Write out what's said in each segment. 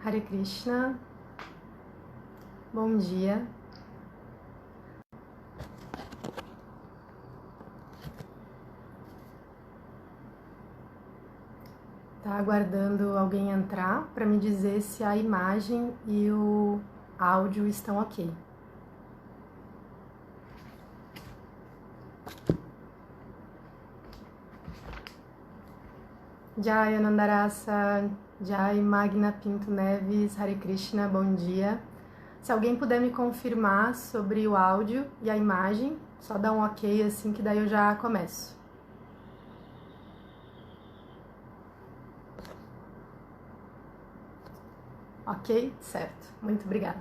Hare Krishna, bom dia. Tá aguardando alguém entrar para me dizer se a imagem e o áudio estão ok. Jai Anandarasa, Jai Magna Pinto Neves, Hare Krishna, bom dia. Se alguém puder me confirmar sobre o áudio e a imagem, só dá um ok assim que daí eu já começo. Ok? Certo. Muito obrigada.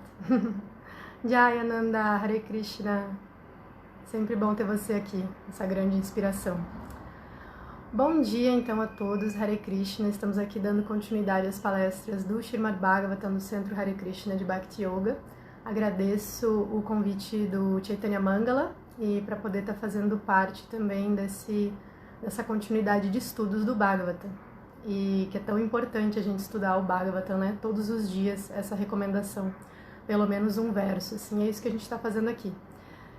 Jai Ananda, Hare Krishna. Sempre bom ter você aqui, essa grande inspiração. Bom dia, então, a todos. Hare Krishna. Estamos aqui dando continuidade às palestras do Srimad Bhagavatam do Centro Hare Krishna de Bhakti Yoga. Agradeço o convite do Chaitanya Mangala e para poder estar fazendo parte também dessa continuidade de estudos do Bhagavatam. E que é tão importante a gente estudar o Bhagavatam, né? Todos os dias, essa recomendação, pelo menos um verso, assim, é isso que a gente está fazendo aqui.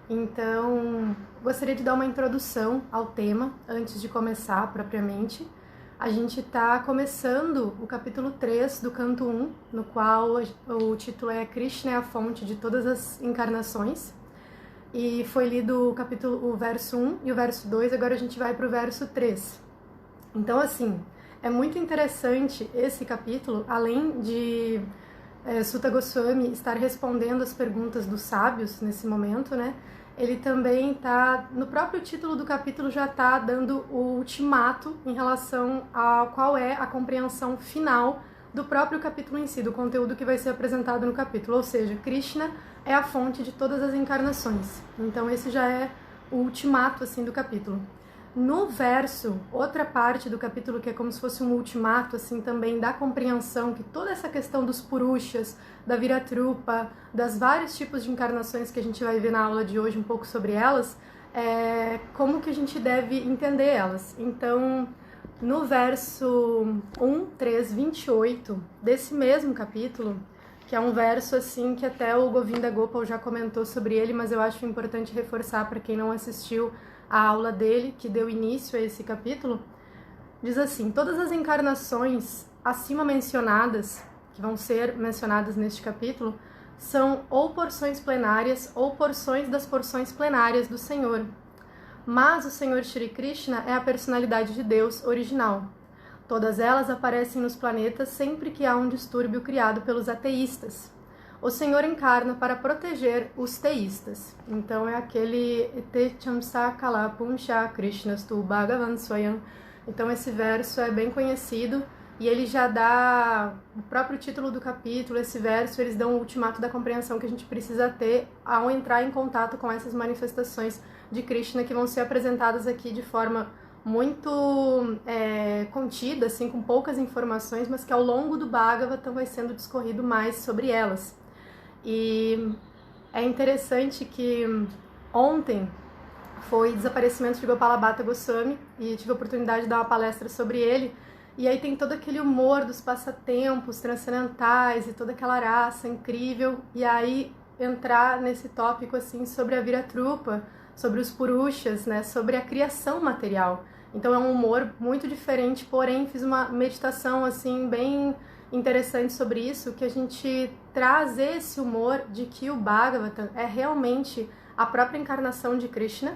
Então, gostaria de dar uma introdução ao tema, antes de começar propriamente. A gente está começando o capítulo 3 do canto 1, no qual o título é Krishna é a fonte de todas as encarnações. E foi lido o verso 1 e o verso 2, agora a gente vai para o verso 3. Então, assim, é muito interessante esse capítulo, além de Suta Goswami estar respondendo as perguntas dos sábios nesse momento, né? Ele também está, no próprio título do capítulo, já está dando o ultimato em relação a qual é a compreensão final do próprio capítulo em si, do conteúdo que vai ser apresentado no capítulo. Ou seja, Krishna é a fonte de todas as encarnações. Então esse já é o ultimato assim, do capítulo. No verso, outra parte do capítulo que é como se fosse um ultimato, assim, também da compreensão que toda essa questão dos purushas, da viratrupa, das vários tipos de encarnações que a gente vai ver na aula de hoje, um pouco sobre elas, como que a gente deve entender elas. Então, no verso 1, 3, 28 desse mesmo capítulo, que é um verso assim que até o Govinda Gopal já comentou sobre ele, mas eu acho importante reforçar para quem não assistiu a aula dele, que deu início a esse capítulo, diz assim: todas as encarnações acima mencionadas, que vão ser mencionadas neste capítulo, são ou porções plenárias ou porções das porções plenárias do Senhor. Mas o Senhor Shri Krishna é a personalidade de Deus original. Todas elas aparecem nos planetas sempre que há um distúrbio criado pelos ateístas. O Senhor encarna para proteger os teístas. Então é aquele Techamsa Kala Punsha Krishnastu Bhagavan Swayam. Então esse verso é bem conhecido e ele já dá o próprio título do capítulo. Esse verso eles dão o ultimato da compreensão que a gente precisa ter ao entrar em contato com essas manifestações de Krishna que vão ser apresentadas aqui de forma muito contida, assim, com poucas informações, mas que ao longo do Bhagavatam vai sendo discorrido mais sobre elas. E é interessante que ontem foi desaparecimento de Gopala Bhatta Goswami e tive a oportunidade de dar uma palestra sobre ele. E aí tem todo aquele humor dos passatempos transcendentais e toda aquela raça incrível. E aí entrar nesse tópico assim sobre a viratrupa, sobre os purushas, né, sobre a criação material. Então é um humor muito diferente, porém fiz uma meditação assim bem interessante sobre isso, que a gente traz esse humor de que o Bhagavatam é realmente a própria encarnação de Krishna.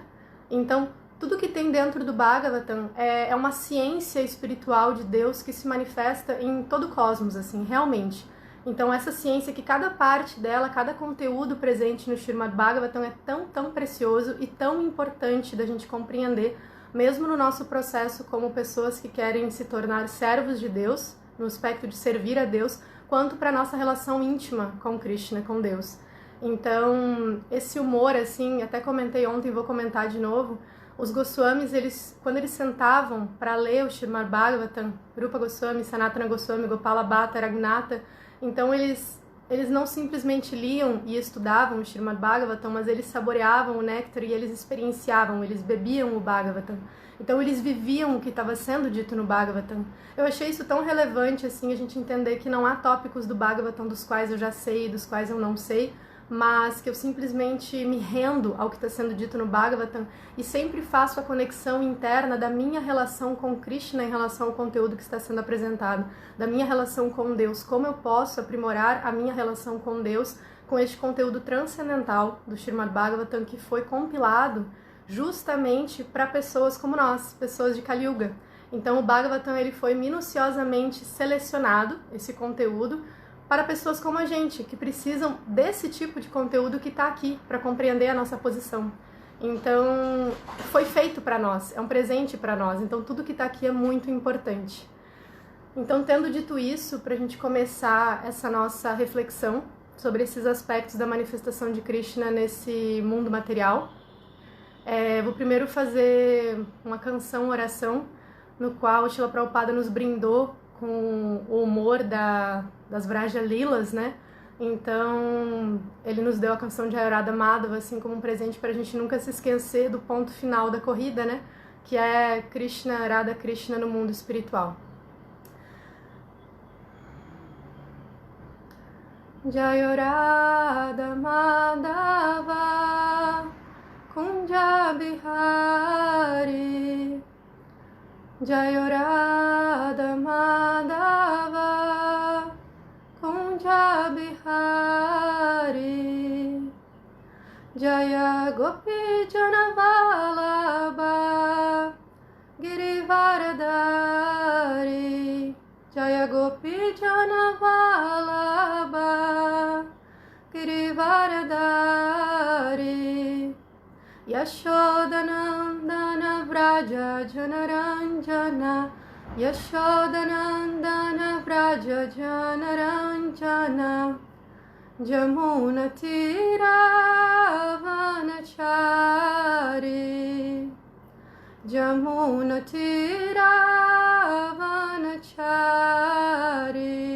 Então, tudo que tem dentro do Bhagavatam é uma ciência espiritual de Deus que se manifesta em todo o cosmos, assim, realmente. Então, essa ciência que cada parte dela, cada conteúdo presente no Srimad Bhagavatam é tão precioso e tão importante da gente compreender, mesmo no nosso processo como pessoas que querem se tornar servos de Deus, no aspecto de servir a Deus, quanto para a nossa relação íntima com Krishna, com Deus. Então, esse humor, assim, até comentei ontem, vou comentar de novo, os Goswamis, quando eles sentavam para ler o Srimad Bhagavatam, Rupa Goswami, Sanatana Goswami, Gopala Bhatta, Raghunatha, então eles não simplesmente liam e estudavam o Srimad Bhagavatam, mas eles saboreavam o néctar e eles experienciavam, eles bebiam o Bhagavatam. Então eles viviam o que estava sendo dito no Bhagavatam. Eu achei isso tão relevante, assim, a gente entender que não há tópicos do Bhagavatam dos quais eu já sei, dos quais eu não sei, mas que eu simplesmente me rendo ao que está sendo dito no Bhagavatam e sempre faço a conexão interna da minha relação com Krishna em relação ao conteúdo que está sendo apresentado, da minha relação com Deus, como eu posso aprimorar a minha relação com Deus com este conteúdo transcendental do Srimad Bhagavatam, que foi compilado justamente para pessoas como nós, pessoas de Kali Yuga. Então o Bhagavatam ele foi minuciosamente selecionado, esse conteúdo, para pessoas como a gente, que precisam desse tipo de conteúdo que está aqui, para compreender a nossa posição. Então, foi feito para nós, é um presente para nós, então tudo que está aqui é muito importante. Então, tendo dito isso, para a gente começar essa nossa reflexão sobre esses aspectos da manifestação de Krishna nesse mundo material, vou primeiro fazer uma canção, oração, no qual o Srila Prabhupada nos brindou com o humor das Vraja Lilas, né? Então, ele nos deu a canção de Ayurada Madhava, assim, como um presente para a gente nunca se esquecer do ponto final da corrida, né? Que é Krishna, Radha Krishna no mundo espiritual. Jayarada Madhava Kunja Bihari Jayarada Madhava Kunja Bihari Jaya Gopi Janavalabha Girivaradari Jaya Gopi Janavalabha Girivaradari Yashodanandana Vraja Janaranjana Yashodanandana Vraja Janaranjana Jamuna Tiravanachari Jamuna Tiravanachari.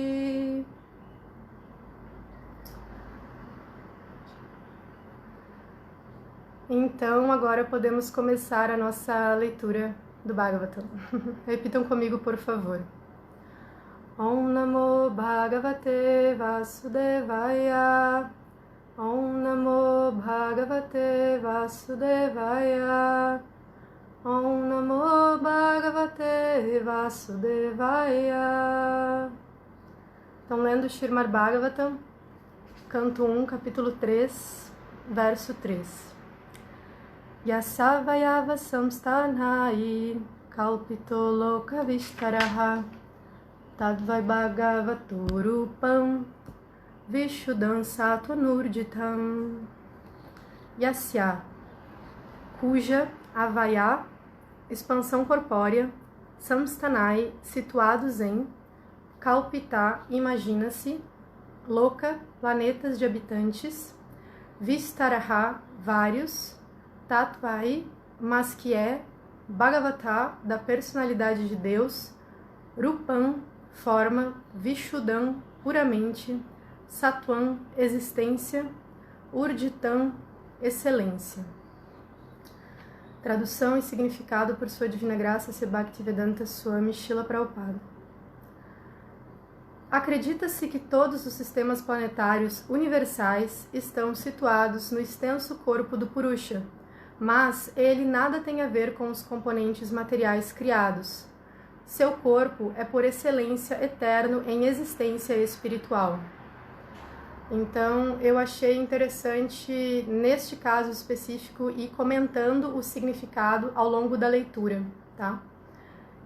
Então, agora podemos começar a nossa leitura do Bhagavatam. Repitam comigo, por favor. Om Namo Bhagavate Vasudevaya. Om Namo Bhagavate Vasudevaya. Om Namo Bhagavate Vasudevaya. Então, lendo Srimad Bhagavatam, canto 1, capítulo 3, verso 3. Yasavayava samsthanai kalpito loka vistaraha tadvai bhagavato rupam vishuddham sattvanurjitam. Yasya, cuja, avaya, expansão corpórea, samsthanai, situados em, kalpita, imagina-se, loka, planetas de habitantes, vistaraha, vários, Tatvai, mas que é, Bhagavata, da personalidade de Deus, Rupam, forma, Vishuddham, puramente, Sattvam, existência, Urditam, excelência. Tradução e significado por Sua Divina Graça, Sri Bhaktivedanta Swami Srila Prabhupada. Acredita-se que todos os sistemas planetários universais estão situados no extenso corpo do Purusha, mas ele nada tem a ver com os componentes materiais criados. Seu corpo é por excelência eterno em existência espiritual. Então, eu achei interessante, neste caso específico, ir comentando o significado ao longo da leitura, tá?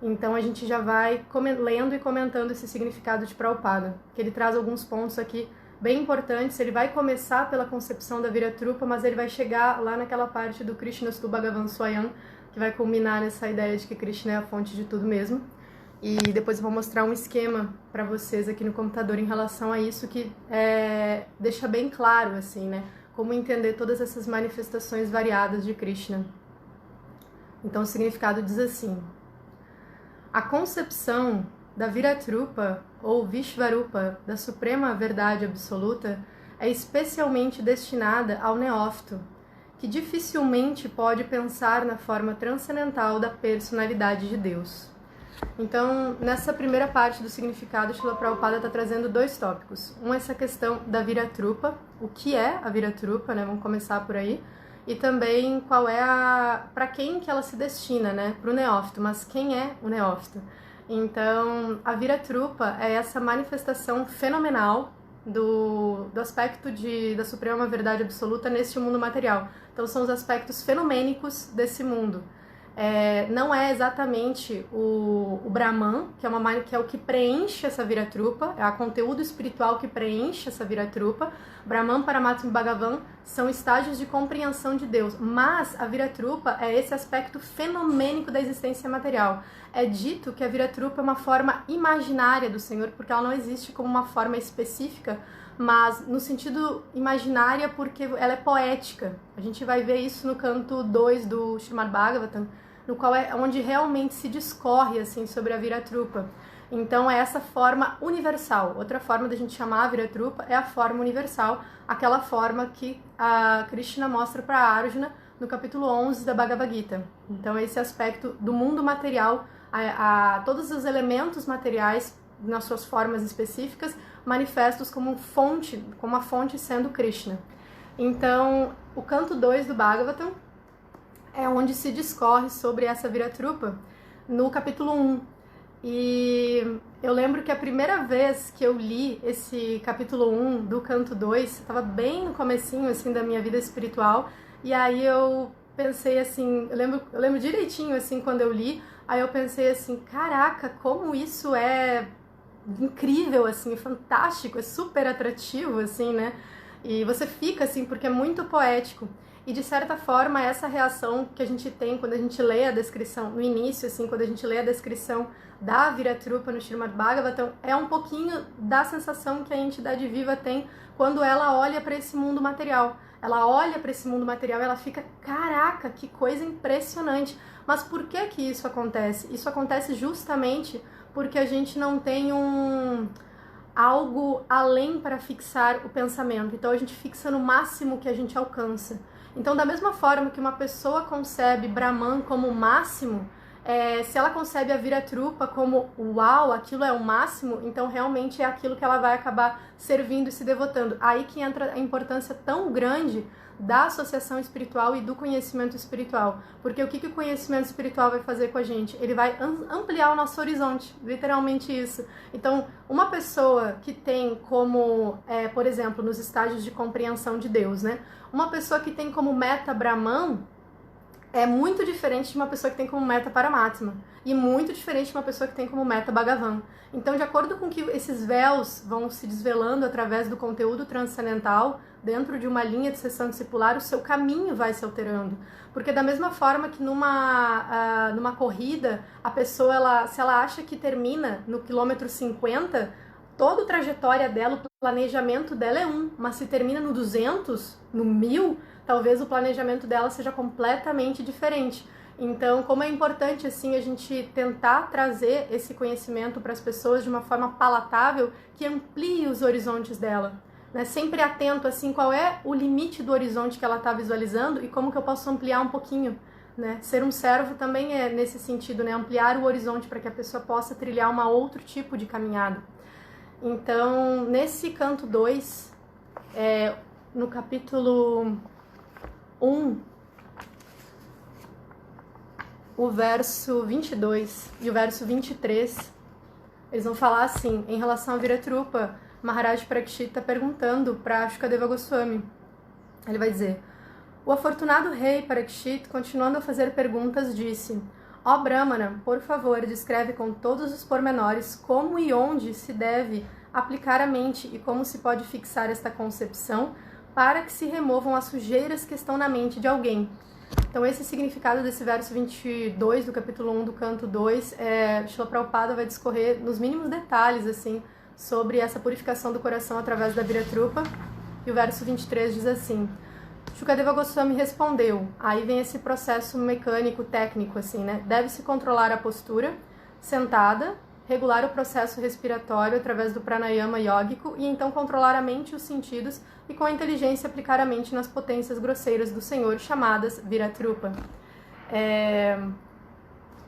Então, a gente já vai lendo e comentando esse significado de Prabhupada, que ele traz alguns pontos aqui bem importantes. Ele vai começar pela concepção da Viratrupa, mas ele vai chegar lá naquela parte do Krishnastu Bhagavan Swayam, que vai culminar nessa ideia de que Krishna é a fonte de tudo mesmo. E depois eu vou mostrar um esquema para vocês aqui no computador em relação a isso, que deixa bem claro, assim, né? Como entender todas essas manifestações variadas de Krishna. Então o significado diz assim: a concepção da Viratrupa, ou Vishvarupa, da Suprema Verdade Absoluta, é especialmente destinada ao neófito, que dificilmente pode pensar na forma transcendental da personalidade de Deus. Então, nessa primeira parte do significado, Srila Prabhupada está trazendo dois tópicos. Um é essa questão da Viratrupa, o que é a Viratrupa, né? Vamos começar por aí. E também qual é para quem que ela se destina, né? Para o neófito, mas quem é o neófito? Então, a Viratrupa é essa manifestação fenomenal do aspecto da Suprema Verdade Absoluta neste mundo material. Então, são os aspectos fenomênicos desse mundo. Não é exatamente o Brahman, que é o que preenche essa Viratrupa, é o conteúdo espiritual que preenche essa Viratrupa. Brahman, Paramatma e Bhagavan são estágios de compreensão de Deus, mas a Viratrupa é esse aspecto fenomênico da existência material. É dito que a Viratrupa é uma forma imaginária do Senhor, porque ela não existe como uma forma específica, mas no sentido imaginária porque ela é poética. A gente vai ver isso no canto 2 do Srimad Bhagavatam, no qual é onde realmente se discorre assim, sobre a Viratrupa. Então é essa forma universal. Outra forma da gente chamar a Viratrupa é a forma universal, aquela forma que a Krishna mostra para Arjuna no capítulo 11 da Bhagavad Gita. Então esse aspecto do mundo material, todos os elementos materiais nas suas formas específicas, manifestos como a fonte sendo Krishna. Então, o canto 2 do Bhagavatam é onde se discorre sobre essa Viratrupa, no capítulo 1. E eu lembro que a primeira vez que eu li esse capítulo 1 do canto 2, estava bem no comecinho assim, da minha vida espiritual, e aí eu pensei assim, eu lembro direitinho assim quando eu li, aí eu pensei assim, caraca, como isso é incrível, assim, fantástico, é super atrativo, assim, né? E você fica, assim, porque é muito poético. E, de certa forma, essa reação que a gente tem quando a gente lê a descrição, no início, assim, quando a gente lê a descrição da Viratrupa no Srimad Bhagavatam, é um pouquinho da sensação que a entidade viva tem quando ela olha para esse mundo material. Ela olha para esse mundo material e ela fica, caraca, que coisa impressionante. Mas por que que isso acontece? Isso acontece justamente porque a gente não tem algo além para fixar o pensamento. Então a gente fixa no máximo que a gente alcança. Então, da mesma forma que uma pessoa concebe Brahman como o máximo, se ela concebe a Viratrupa como uau, aquilo é o máximo, então realmente é aquilo que ela vai acabar servindo e se devotando. Aí que entra a importância tão grande da associação espiritual e do conhecimento espiritual. Porque o que o conhecimento espiritual vai fazer com a gente? Ele vai ampliar o nosso horizonte, literalmente isso. Então, uma pessoa que tem como, por exemplo, nos estágios de compreensão de Deus, né? Uma pessoa que tem como meta Brahman é muito diferente de uma pessoa que tem como meta Paramatma. E muito diferente de uma pessoa que tem como meta Bhagavan. Então, de acordo com que esses véus vão se desvelando através do conteúdo transcendental, dentro de uma linha de sessão discipular, o seu caminho vai se alterando. Porque da mesma forma que numa corrida, a pessoa, se ela acha que termina no quilômetro 50, toda a trajetória dela, o planejamento dela é 1. Mas se termina no 200, no 1000, talvez o planejamento dela seja completamente diferente. Então, como é importante assim a gente tentar trazer esse conhecimento para as pessoas de uma forma palatável que amplie os horizontes dela, né? Sempre atento assim qual é o limite do horizonte que ela está visualizando e como que eu posso ampliar um pouquinho, né? Ser um servo também é nesse sentido, né? Ampliar o horizonte para que a pessoa possa trilhar um outro tipo de caminhada. Então, nesse canto 2, no capítulo 1, o verso 22 e o verso 23, eles vão falar assim, em relação a Viratrupa, Maharaj Parikshit está perguntando para Shukadeva Goswami. Ele vai dizer: o afortunado rei Parikshit, continuando a fazer perguntas, disse: ó Brahmana, por favor, descreve com todos os pormenores como e onde se deve aplicar a mente e como se pode fixar esta concepção para que se removam as sujeiras que estão na mente de alguém. Então, esse significado desse verso 22 do capítulo 1 do canto 2, Srila Prabhupada vai discorrer nos mínimos detalhes, assim, sobre essa purificação do coração através da Viratrupa. E o verso 23 diz assim: Shukadeva Goswami respondeu. Aí vem esse processo mecânico, técnico, assim, né? Deve-se controlar a postura, sentada, regular o processo respiratório através do pranayama yógico e então controlar a mente e os sentidos e com a inteligência aplicar a mente nas potências grosseiras do Senhor, chamadas Viratrupa.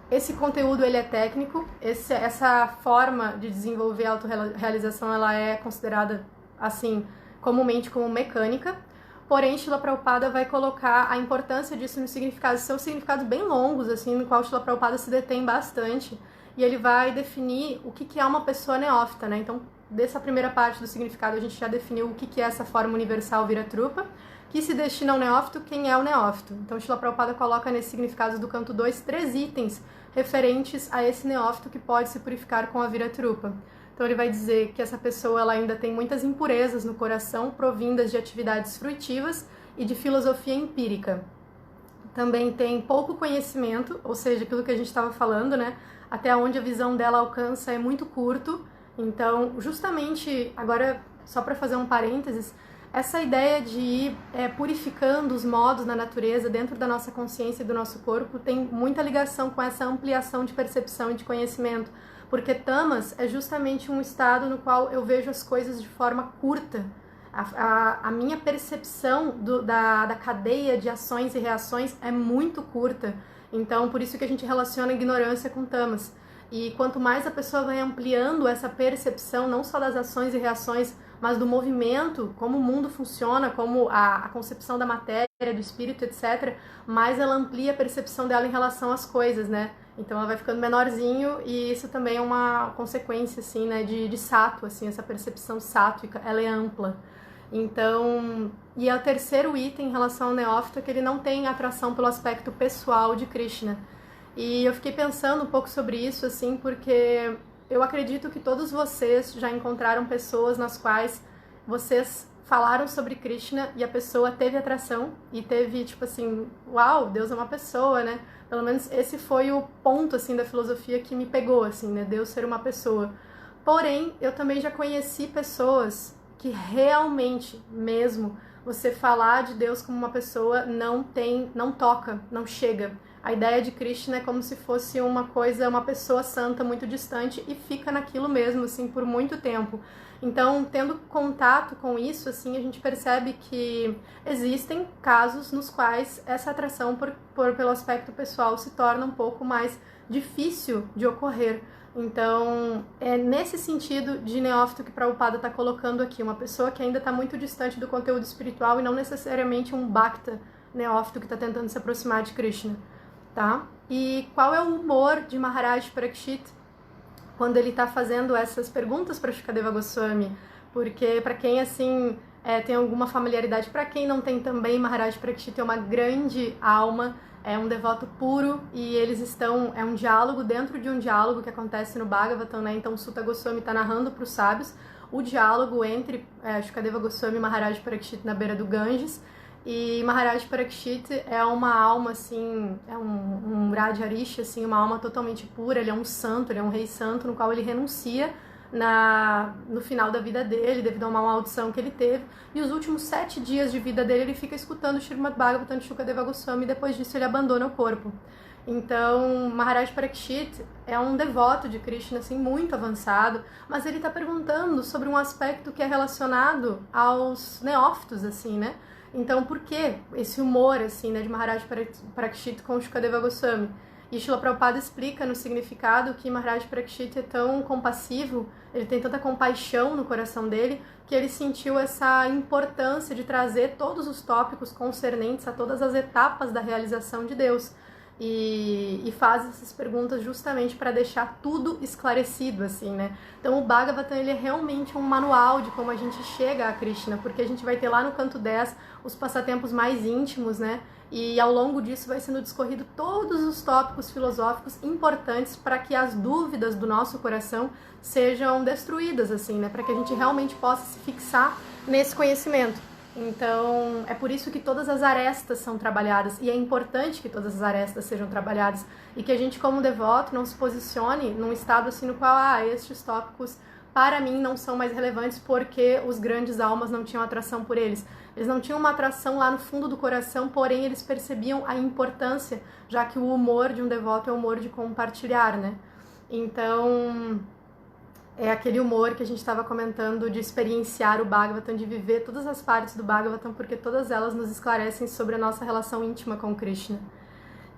Esse conteúdo ele é técnico, essa forma de desenvolver a autorrealização ela é considerada assim comumente como mecânica, porém Srila Prabhupada vai colocar a importância disso nos significados, são significados bem longos, assim, no qual Srila Prabhupada se detém bastante, e ele vai definir o que é uma pessoa neófita, né? Então, dessa primeira parte do significado a gente já definiu o que é essa forma universal Viratrupa, que se destina ao neófito, quem é o neófito. Então, Srila Prabhupada coloca nesse significado do canto 2 3 itens referentes a esse neófito que pode se purificar com a Viratrupa. Então ele vai dizer que essa pessoa ela ainda tem muitas impurezas no coração, provindas de atividades fruitivas e de filosofia empírica. Também tem pouco conhecimento, ou seja, aquilo que a gente estava falando, né? Até onde a visão dela alcança é muito curto. Então, justamente, agora, só para fazer um parênteses, essa ideia de ir purificando os modos na natureza dentro da nossa consciência e do nosso corpo tem muita ligação com essa ampliação de percepção e de conhecimento, porque tamas é justamente um estado no qual eu vejo as coisas de forma curta. A minha percepção da cadeia de ações e reações é muito curta, então por isso que a gente relaciona a ignorância com tamas. E quanto mais a pessoa vai ampliando essa percepção, não só das ações e reações, mas do movimento, como o mundo funciona, como a concepção da matéria, do espírito, etc., mais ela amplia a percepção dela em relação às coisas, né? Então ela vai ficando menorzinho e isso também é uma consequência, assim, né, de sattva, assim, essa percepção sáttvica, ela é ampla. Então, e o terceiro item em relação ao neófito é que ele não tem atração pelo aspecto pessoal de Krishna. E eu fiquei pensando um pouco sobre isso, assim, porque eu acredito que todos vocês já encontraram pessoas nas quais vocês falaram sobre Krishna e a pessoa teve atração e teve, tipo assim, uau, Deus é uma pessoa, né? Pelo menos esse foi o ponto, assim, da filosofia que me pegou, assim, né? Deus ser uma pessoa. Porém, eu também já conheci pessoas que realmente, mesmo, você falar de Deus como uma pessoa não toca, não chega. A ideia de Krishna é como se fosse uma coisa, uma pessoa santa muito distante e fica naquilo mesmo, assim, por muito tempo. Então, tendo contato com isso, assim, a gente percebe que existem casos nos quais essa atração pelo aspecto pessoal se torna um pouco mais difícil de ocorrer. Então, é nesse sentido de neófito que Prabhupada está colocando aqui, uma pessoa que ainda está muito distante do conteúdo espiritual e não necessariamente um bhakta neófito que está tentando se aproximar de Krishna. Tá? E qual é o humor de Maharaj Parikshit quando ele está fazendo essas perguntas para Shukadeva Goswami? Porque para quem assim tem alguma familiaridade, para quem não tem também, Maharaj Parikshit é uma grande alma, é um devoto puro e eles estão, é um diálogo dentro de um diálogo que acontece no Bhagavatam, né? Então Suta Goswami está narrando para os sábios o diálogo entre Shukadeva Goswami e Maharaj Parikshit na beira do Ganges. E Maharaj Parikshit é uma alma, assim, é um Rajarishi, assim, uma alma totalmente pura, ele é um santo, ele é um rei santo, no qual ele renuncia no final da vida dele, devido a uma maldição que ele teve, e os últimos 7 dias de vida dele ele fica escutando o Srimad Bhagavatam de Shukadeva Goswami, e depois disso ele abandona o corpo. Então, Maharaj Parikshit é um devoto de Krishna, assim, muito avançado, mas ele está perguntando sobre um aspecto que é relacionado aos neófitos, assim, né? Então, por que esse humor, assim, né, de Maharaj Parikshit com Shukadeva Goswami? E Srila Prabhupada explica no significado que Maharaj Parikshit é tão compassivo, ele tem tanta compaixão no coração dele, que ele sentiu essa importância de trazer todos os tópicos concernentes a todas as etapas da realização de Deus. E faz essas perguntas justamente para deixar tudo esclarecido, assim, né? Então o Bhagavatam, ele é realmente um manual de como a gente chega a Krishna, porque a gente vai ter lá no canto 10 os passatempos mais íntimos, né? E ao longo disso vai sendo discorrido todos os tópicos filosóficos importantes para que as dúvidas do nosso coração sejam destruídas, assim, né? Para que a gente realmente possa se fixar nesse conhecimento. Então, é por isso que todas as arestas são trabalhadas, e é importante que todas as arestas sejam trabalhadas, e que a gente, como devoto, não se posicione num estado assim no qual, estes tópicos, para mim, não são mais relevantes porque os grandes almas não tinham atração por eles. Eles não tinham uma atração lá no fundo do coração, porém eles percebiam a importância, já que o humor de um devoto é o humor de compartilhar, né? Então, é aquele humor que a gente estava comentando de experienciar o Bhagavatam, de viver todas as partes do Bhagavatam, porque todas elas nos esclarecem sobre a nossa relação íntima com Krishna.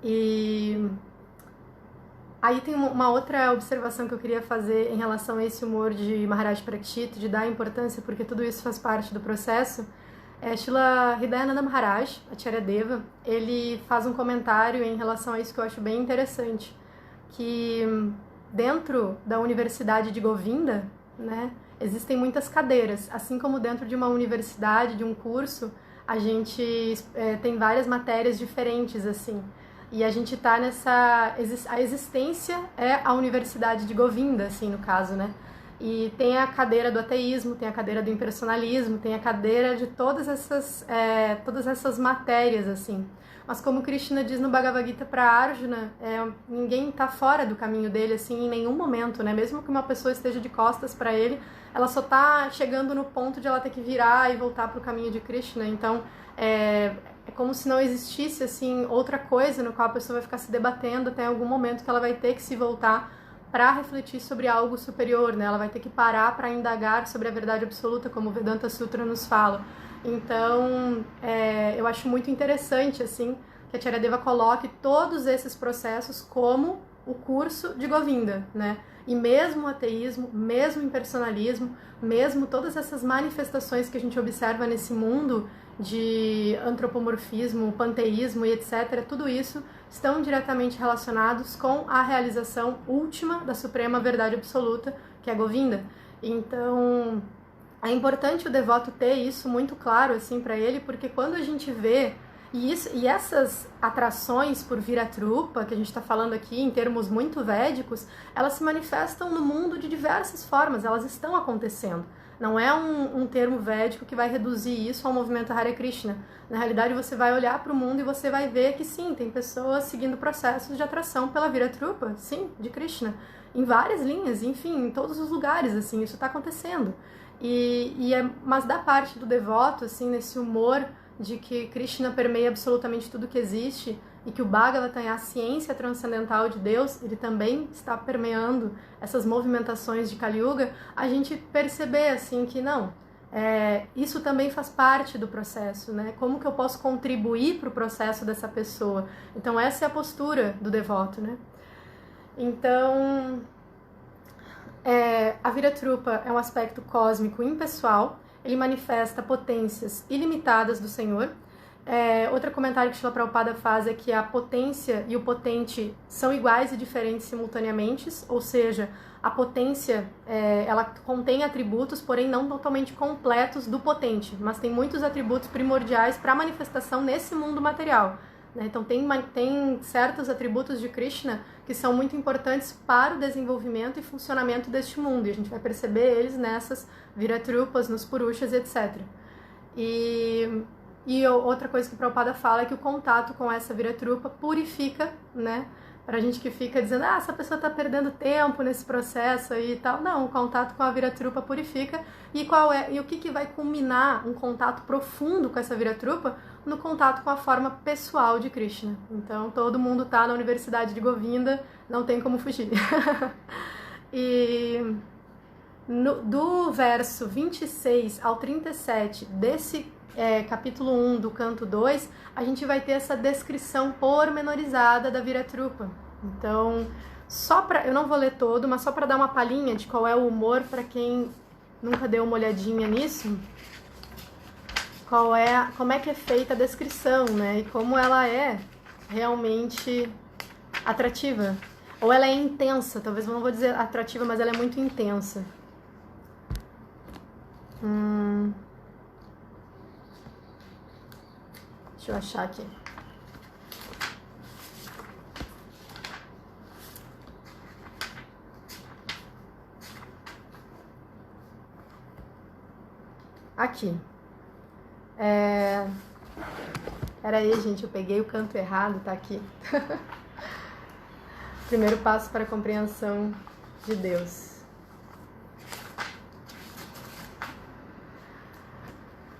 E aí tem uma outra observação que eu queria fazer em relação a esse humor de Maharaj Prakshit, de dar importância, porque tudo isso faz parte do processo. Srila Hridayananda Maharaj, Acharya Deva, ele faz um comentário em relação a isso que eu acho bem interessante, que dentro da Universidade de Govinda, né, existem muitas cadeiras, assim como dentro de uma universidade, de um curso, a gente tem várias matérias diferentes, assim. E a gente tá nessa... A existência é a Universidade de Govinda, assim, no caso, né? E tem a cadeira do ateísmo, tem a cadeira do impersonalismo, tem a cadeira de todas essas matérias, assim. Mas como Krishna diz no Bhagavad Gita para Arjuna, ninguém tá fora do caminho dele, assim, em nenhum momento, né? Mesmo que uma pessoa esteja de costas para ele, ela só tá chegando no ponto de ela ter que virar e voltar pro caminho de Krishna. Então, é como se não existisse, assim, outra coisa no qual a pessoa vai ficar se debatendo até algum momento que ela vai ter que se voltar para refletir sobre algo superior, né? Ela vai ter que parar para indagar sobre a verdade absoluta, como o Vedanta Sutra nos fala. Então, eu acho muito interessante, assim, que a Acharya Deva coloque todos esses processos como o curso de Govinda, né? E mesmo o ateísmo, mesmo o impersonalismo, mesmo todas essas manifestações que a gente observa nesse mundo de antropomorfismo, panteísmo e etc., tudo isso estão diretamente relacionados com a realização última da suprema verdade absoluta, que é Govinda. Então, é importante o devoto ter isso muito claro assim para ele, porque quando a gente vê e essas atrações por Viratrupa, que a gente está falando aqui em termos muito védicos, elas se manifestam no mundo de diversas formas, elas estão acontecendo. Não é um termo védico que vai reduzir isso ao movimento Hare Krishna. Na realidade, você vai olhar para o mundo e você vai ver que sim, tem pessoas seguindo processos de atração pela Viratrupa, sim, de Krishna, em várias linhas, enfim, em todos os lugares, assim, isso está acontecendo. Mas da parte do devoto, assim, nesse humor de que Krishna permeia absolutamente tudo que existe e que o Bhagavatam é a ciência transcendental de Deus, ele também está permeando essas movimentações de Kali Yuga, a gente perceber assim que não, isso também faz parte do processo, né? Como que eu posso contribuir para o processo dessa pessoa? Então essa é a postura do devoto, né? Então, a Viratrupa é um aspecto cósmico impessoal, ele manifesta potências ilimitadas do Senhor. Outro comentário que Srila Prabhupada faz é que a potência e o potente são iguais e diferentes simultaneamente, ou seja, a potência ela contém atributos, porém não totalmente completos do potente, mas tem muitos atributos primordiais para a manifestação nesse mundo material. Então tem certos atributos de Krishna que são muito importantes para o desenvolvimento e funcionamento deste mundo, e a gente vai perceber eles nessas Viratrupas, nos Purushas, etc. E outra coisa que o Prabhupada fala é que o contato com essa Viratrupa purifica, né? Pra gente que fica dizendo, essa pessoa tá perdendo tempo nesse processo aí e tal. Não, o contato com a Viratrupa purifica. E o que vai culminar um contato profundo com essa Viratrupa? No contato com a forma pessoal de Krishna. Então, todo mundo tá na Universidade de Govinda, não tem como fugir. E do verso 26 ao 37 desse capítulo 1 do canto 2, a gente vai ter essa descrição pormenorizada da Viratrupa. Então, eu não vou ler todo, mas só para dar uma palhinha de qual é o humor para quem nunca deu uma olhadinha nisso, como é que é feita a descrição, né? E como ela é realmente atrativa. Ou ela é intensa, talvez eu não vou dizer atrativa, mas ela é muito intensa. Deixa eu achar aqui. Aqui. Peraí, gente, eu peguei o canto errado, tá aqui. Primeiro passo para a compreensão de Deus.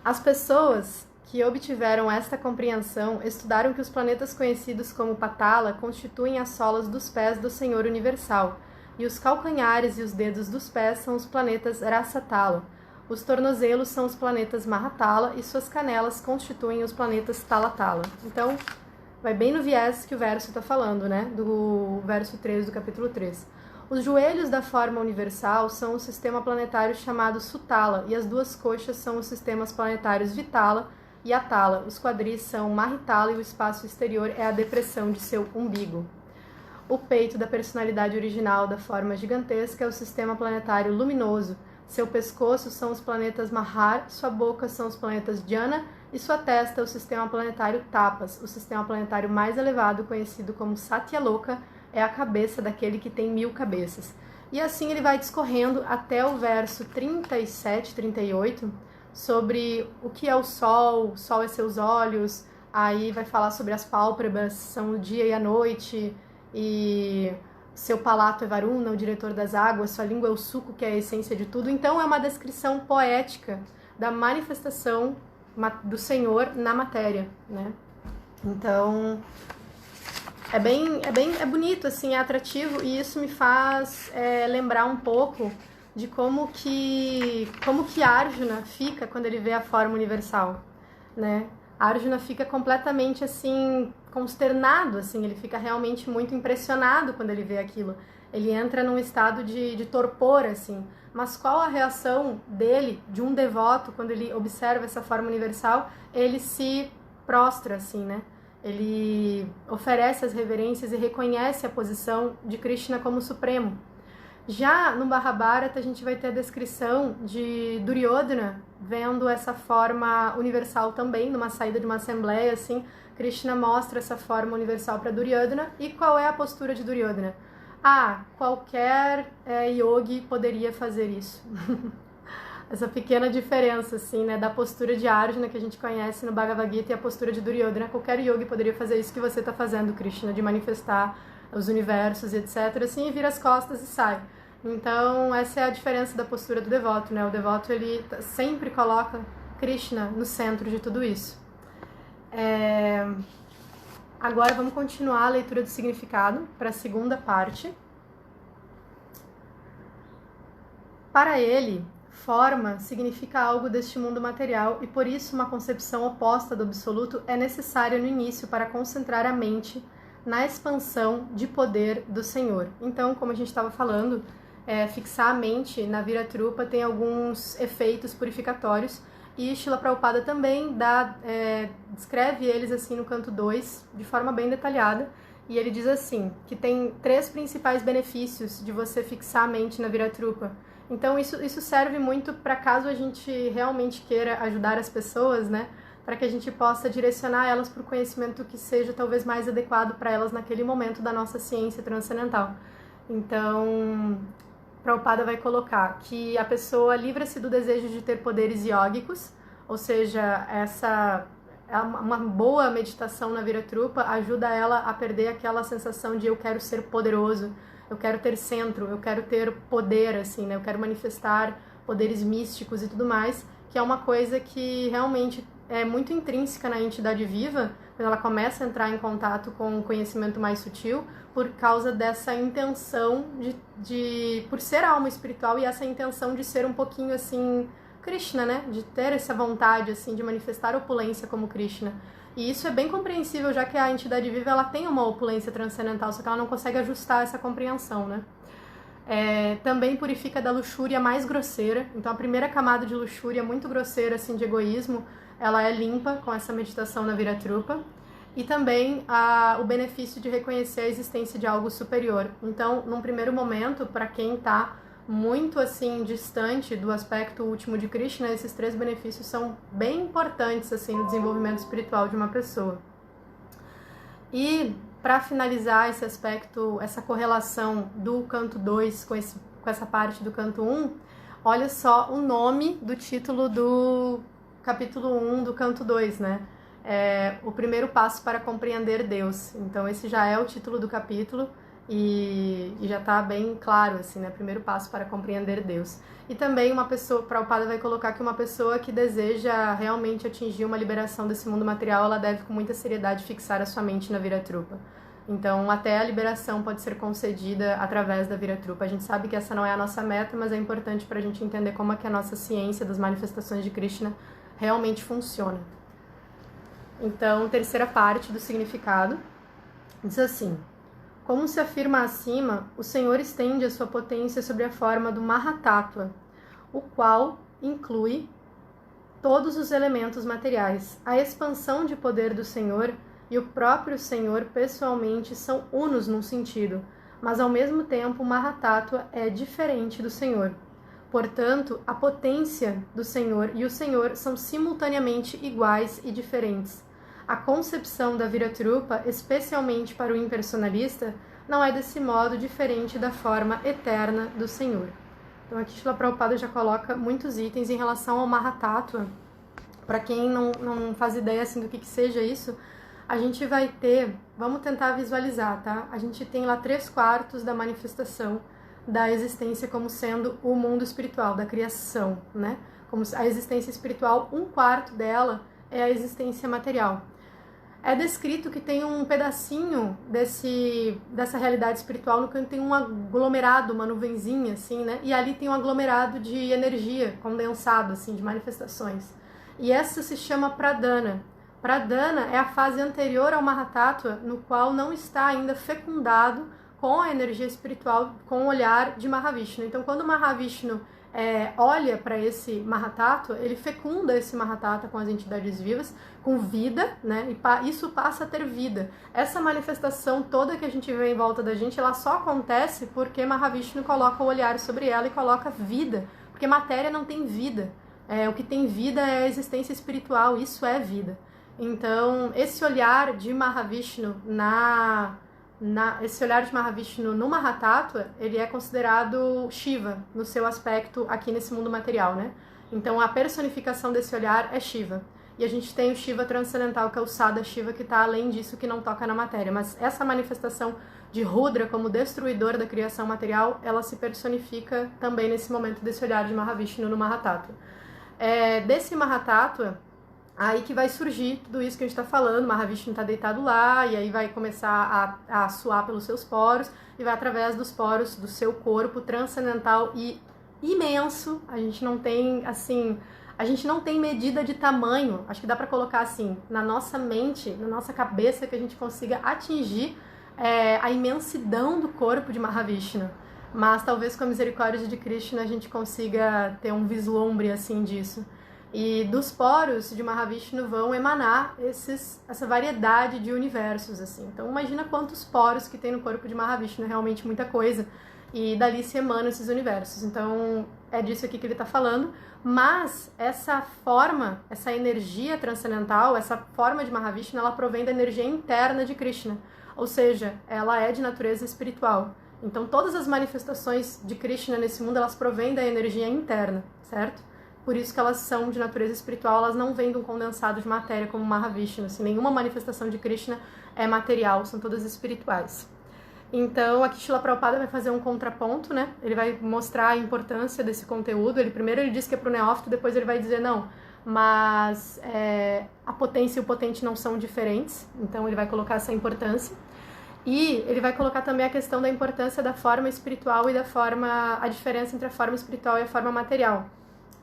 As pessoas que obtiveram esta compreensão estudaram que os planetas conhecidos como Patala constituem as solas dos pés do Senhor Universal, e os calcanhares e os dedos dos pés são os planetas Rasatala. Os tornozelos são os planetas Mahatala e suas canelas constituem os planetas Talatala. Então, vai bem no viés que o verso está falando, né? Do verso 3 do capítulo 3. Os joelhos da forma universal são o sistema planetário chamado Sutala e as duas coxas são os sistemas planetários Vitala e Atala. Os quadris são Mahitala e o espaço exterior é a depressão de seu umbigo. O peito da personalidade original da forma gigantesca é o sistema planetário luminoso. Seu pescoço são os planetas Mahar, sua boca são os planetas Jana e sua testa é o sistema planetário Tapas. O sistema planetário mais elevado, conhecido como Satyaloka, é a cabeça daquele que tem 1000 cabeças. E assim ele vai discorrendo até o verso 37, 38, sobre o que é o sol é seus olhos, aí vai falar sobre as pálpebras, são o dia e a noite, e seu palato é Varuna, o diretor das águas, sua língua é o suco, que é a essência de tudo. Então é uma descrição poética da manifestação do Senhor na matéria, né? Então é bonito, assim, é atrativo, e isso me faz lembrar um pouco de como que Arjuna fica quando ele vê a forma universal, né? Arjuna fica completamente, assim, consternado, assim, ele fica realmente muito impressionado quando ele vê aquilo. Ele entra num estado de torpor, assim. Mas qual a reação dele, de um devoto, quando ele observa essa forma universal? Ele se prostra, assim, né? Ele oferece as reverências e reconhece a posição de Krishna como supremo. Já no Mahabharata a gente vai ter a descrição de Duryodhana vendo essa forma universal também, numa saída de uma assembleia, assim, Krishna mostra essa forma universal para Duryodhana. E qual é a postura de Duryodhana? Qualquer yogi poderia fazer isso. Essa pequena diferença, assim, né, da postura de Arjuna que a gente conhece no Bhagavad Gita e a postura de Duryodhana. Qualquer yogi poderia fazer isso que você está fazendo, Krishna, de manifestar os universos, etc., assim, e vira as costas e sai. Então, essa é a diferença da postura do devoto, né? O devoto, ele sempre coloca Krishna no centro de tudo isso. Agora, vamos continuar a leitura do significado para a segunda parte. Para ele, forma significa algo deste mundo material e, por isso, uma concepção oposta do absoluto é necessária no início para concentrar a mente na expansão de poder do Senhor. Então, como a gente estava falando, fixar a mente na Viratrupa tem alguns efeitos purificatórios, e Srila Prabhupada também descreve eles assim no canto 2, de forma bem detalhada, e ele diz assim, que tem 3 principais benefícios de você fixar a mente na Viratrupa. Então isso serve muito para caso a gente realmente queira ajudar as pessoas, né? Para que a gente possa direcionar elas para o conhecimento que seja talvez mais adequado para elas naquele momento da nossa ciência transcendental. Então, Prabhupada vai colocar que a pessoa livra-se do desejo de ter poderes iógicos, ou seja, uma boa meditação na Viratrupa ajuda ela a perder aquela sensação de eu quero ser poderoso, eu quero ter centro, eu quero ter poder, assim, né? Eu quero manifestar poderes místicos e tudo mais, que é uma coisa que realmente é muito intrínseca na entidade viva, quando ela começa a entrar em contato com o conhecimento mais sutil, por causa dessa intenção por ser alma espiritual, e essa intenção de ser um pouquinho assim Krishna, né? De ter essa vontade assim de manifestar opulência como Krishna. E isso é bem compreensível, já que a entidade viva ela tem uma opulência transcendental, só que ela não consegue ajustar essa compreensão, né? Também purifica da luxúria mais grosseira. Então a primeira camada de luxúria muito grosseira, assim, de egoísmo, ela é limpa com essa meditação na Viratrupa. E também o benefício de reconhecer a existência de algo superior. Então, num primeiro momento, para quem está muito assim distante do aspecto último de Krishna, esses 3 benefícios são bem importantes assim no desenvolvimento espiritual de uma pessoa. E para finalizar esse aspecto, essa correlação do canto 2 com essa parte do canto 1, olha só o nome do título do capítulo 1 do canto 2, né? O primeiro passo para compreender Deus. Então esse já é o título do capítulo e já está bem claro, assim, né? Primeiro passo para compreender Deus. E também Prabhupada vai colocar que uma pessoa que deseja realmente atingir uma liberação desse mundo material, ela deve com muita seriedade fixar a sua mente na Viratrupa. Então, até a liberação pode ser concedida através da Viratrupa. A gente sabe que essa não é a nossa meta, mas é importante para a gente entender como é que a nossa ciência das manifestações de Krishna realmente funciona. Então, terceira parte do significado diz assim: como se afirma acima, o Senhor estende a sua potência sobre a forma do Mahatattva, o qual inclui todos os elementos materiais. A expansão de poder do Senhor e o próprio Senhor pessoalmente são unos num sentido, mas ao mesmo tempo o Mahatattva é diferente do Senhor. Portanto, a potência do Senhor e o Senhor são simultaneamente iguais e diferentes. A concepção da Viratrupa, especialmente para o impersonalista, não é desse modo diferente da forma eterna do Senhor. Então aqui Srila Prabhupada já coloca muitos itens em relação ao Mahatattva. Para quem não faz ideia assim, do que seja isso, a gente vai ter, vamos tentar visualizar, tá? A gente tem lá 3/4 da manifestação da existência como sendo o mundo espiritual, da criação, né? Como a existência espiritual, 1/4 dela é a existência material. É descrito que tem um pedacinho dessa realidade espiritual no canto, tem um aglomerado, uma nuvenzinha, assim, né? E ali tem um aglomerado de energia condensado, assim, de manifestações. E essa se chama Pradana. Pradana é a fase anterior ao Mahatattva, no qual não está ainda fecundado com a energia espiritual, com o olhar de Mahavishnu. Então, quando Mahavishnu olha para esse Mahatattva, ele fecunda esse Mahatattva com as entidades vivas, com vida, né? E isso passa a ter vida. Essa manifestação toda que a gente vê em volta da gente, ela só acontece porque Mahavishnu coloca o olhar sobre ela e coloca vida, porque matéria não tem vida. O que tem vida é a existência espiritual, isso é vida. Então, esse olhar de Mahavishnu esse olhar de Mahavishnu no Mahatattva, ele é considerado Shiva, no seu aspecto aqui nesse mundo material, né? Então, a personificação desse olhar é Shiva. E a gente tem o Shiva transcendental, que é o Sada Shiva, que está além disso, que não toca na matéria. Mas essa manifestação de Rudra como destruidor da criação material, ela se personifica também nesse momento desse olhar de Mahavishnu no Mahatattva. Desse Mahatattva, aí que vai surgir tudo isso que a gente está falando. Mahavishnu está deitado lá, e aí vai começar a suar pelos seus poros, e vai através dos poros do seu corpo transcendental e imenso. A gente não tem, assim, medida de tamanho, acho que dá para colocar assim, na nossa mente, na nossa cabeça, que a gente consiga atingir a imensidão do corpo de Mahavishnu. Mas talvez com a misericórdia de Krishna a gente consiga ter um vislumbre assim disso. E dos poros de Mahavishnu vão emanar essa variedade de universos, assim. Então imagina quantos poros que tem no corpo de Mahavishnu, é realmente muita coisa. E dali se emanam esses universos. Então é disso aqui que ele está falando. Mas essa forma, essa energia transcendental, essa forma de Mahavishnu, ela provém da energia interna de Krishna. Ou seja, ela é de natureza espiritual. Então todas as manifestações de Krishna nesse mundo, elas provêm da energia interna, certo? Por isso que elas são de natureza espiritual, elas não vêm de um condensado de matéria como Mahavishnu. Assim, nenhuma manifestação de Krishna é material, são todas espirituais. Então, aqui Srila Prabhupada vai fazer um contraponto, né? Ele vai mostrar a importância desse conteúdo. Primeiro ele diz que é para o neófito, depois ele vai dizer não, mas a potência e o potente não são diferentes. Então ele vai colocar essa importância. E ele vai colocar também a questão da importância da forma espiritual e a diferença entre a forma espiritual e a forma material.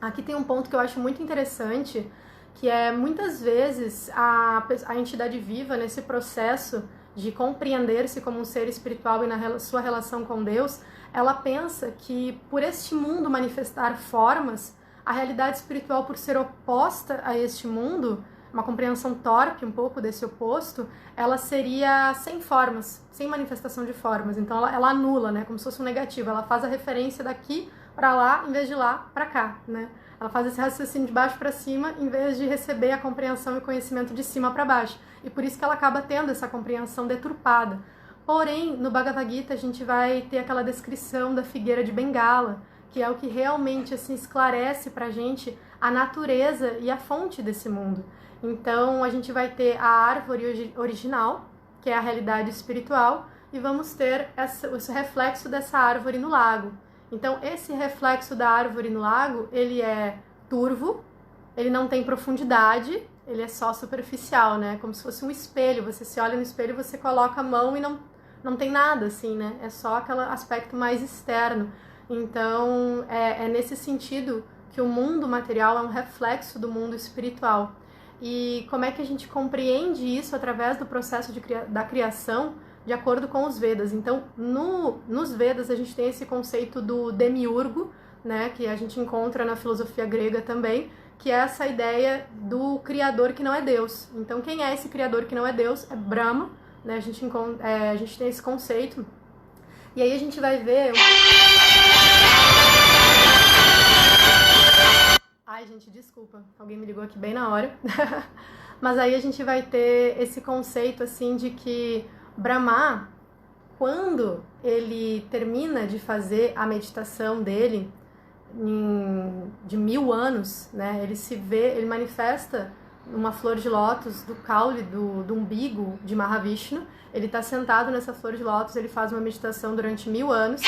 Aqui tem um ponto que eu acho muito interessante, que é muitas vezes a entidade viva, nesse processo de compreender-se como um ser espiritual e na sua relação com Deus, ela pensa que por este mundo manifestar formas, a realidade espiritual, por ser oposta a este mundo, uma compreensão torpe um pouco desse oposto, ela seria sem formas, sem manifestação de formas. Então ela anula, né, como se fosse um negativo, ela faz a referência daqui para lá, em vez de lá para cá, né? Ela faz esse raciocínio de baixo para cima, em vez de receber a compreensão e conhecimento de cima para baixo. E por isso que ela acaba tendo essa compreensão deturpada. Porém, no Bhagavad Gita, a gente vai ter aquela descrição da figueira de Bengala, que é o que realmente assim, esclarece para a gente a natureza e a fonte desse mundo. Então, a gente vai ter a árvore original, que é a realidade espiritual, e vamos ter esse reflexo dessa árvore no lago. Então, esse reflexo da árvore no lago, ele é turvo, ele não tem profundidade, ele é só superficial, né? Como se fosse um espelho. Você se olha no espelho, você coloca a mão e não tem nada, assim, né? É só aquele aspecto mais externo. Então, é nesse sentido que o mundo material é um reflexo do mundo espiritual. E como é que a gente compreende isso através do processo da criação, de acordo com os Vedas? Então, nos Vedas, a gente tem esse conceito do demiurgo, né, que a gente encontra na filosofia grega também, que é essa ideia do criador que não é Deus. Então, quem é esse criador que não é Deus? É Brahma, né? A gente tem esse conceito. E aí a gente vai ver... Ai, gente, desculpa, alguém me ligou aqui bem na hora. Mas aí a gente vai ter esse conceito, assim, de que Brahma, quando ele termina de fazer a meditação dele, de 1000 anos, né, ele manifesta uma flor de lótus do caule, do umbigo de Mahavishnu. Ele está sentado nessa flor de lótus, ele faz uma meditação durante 1000 anos.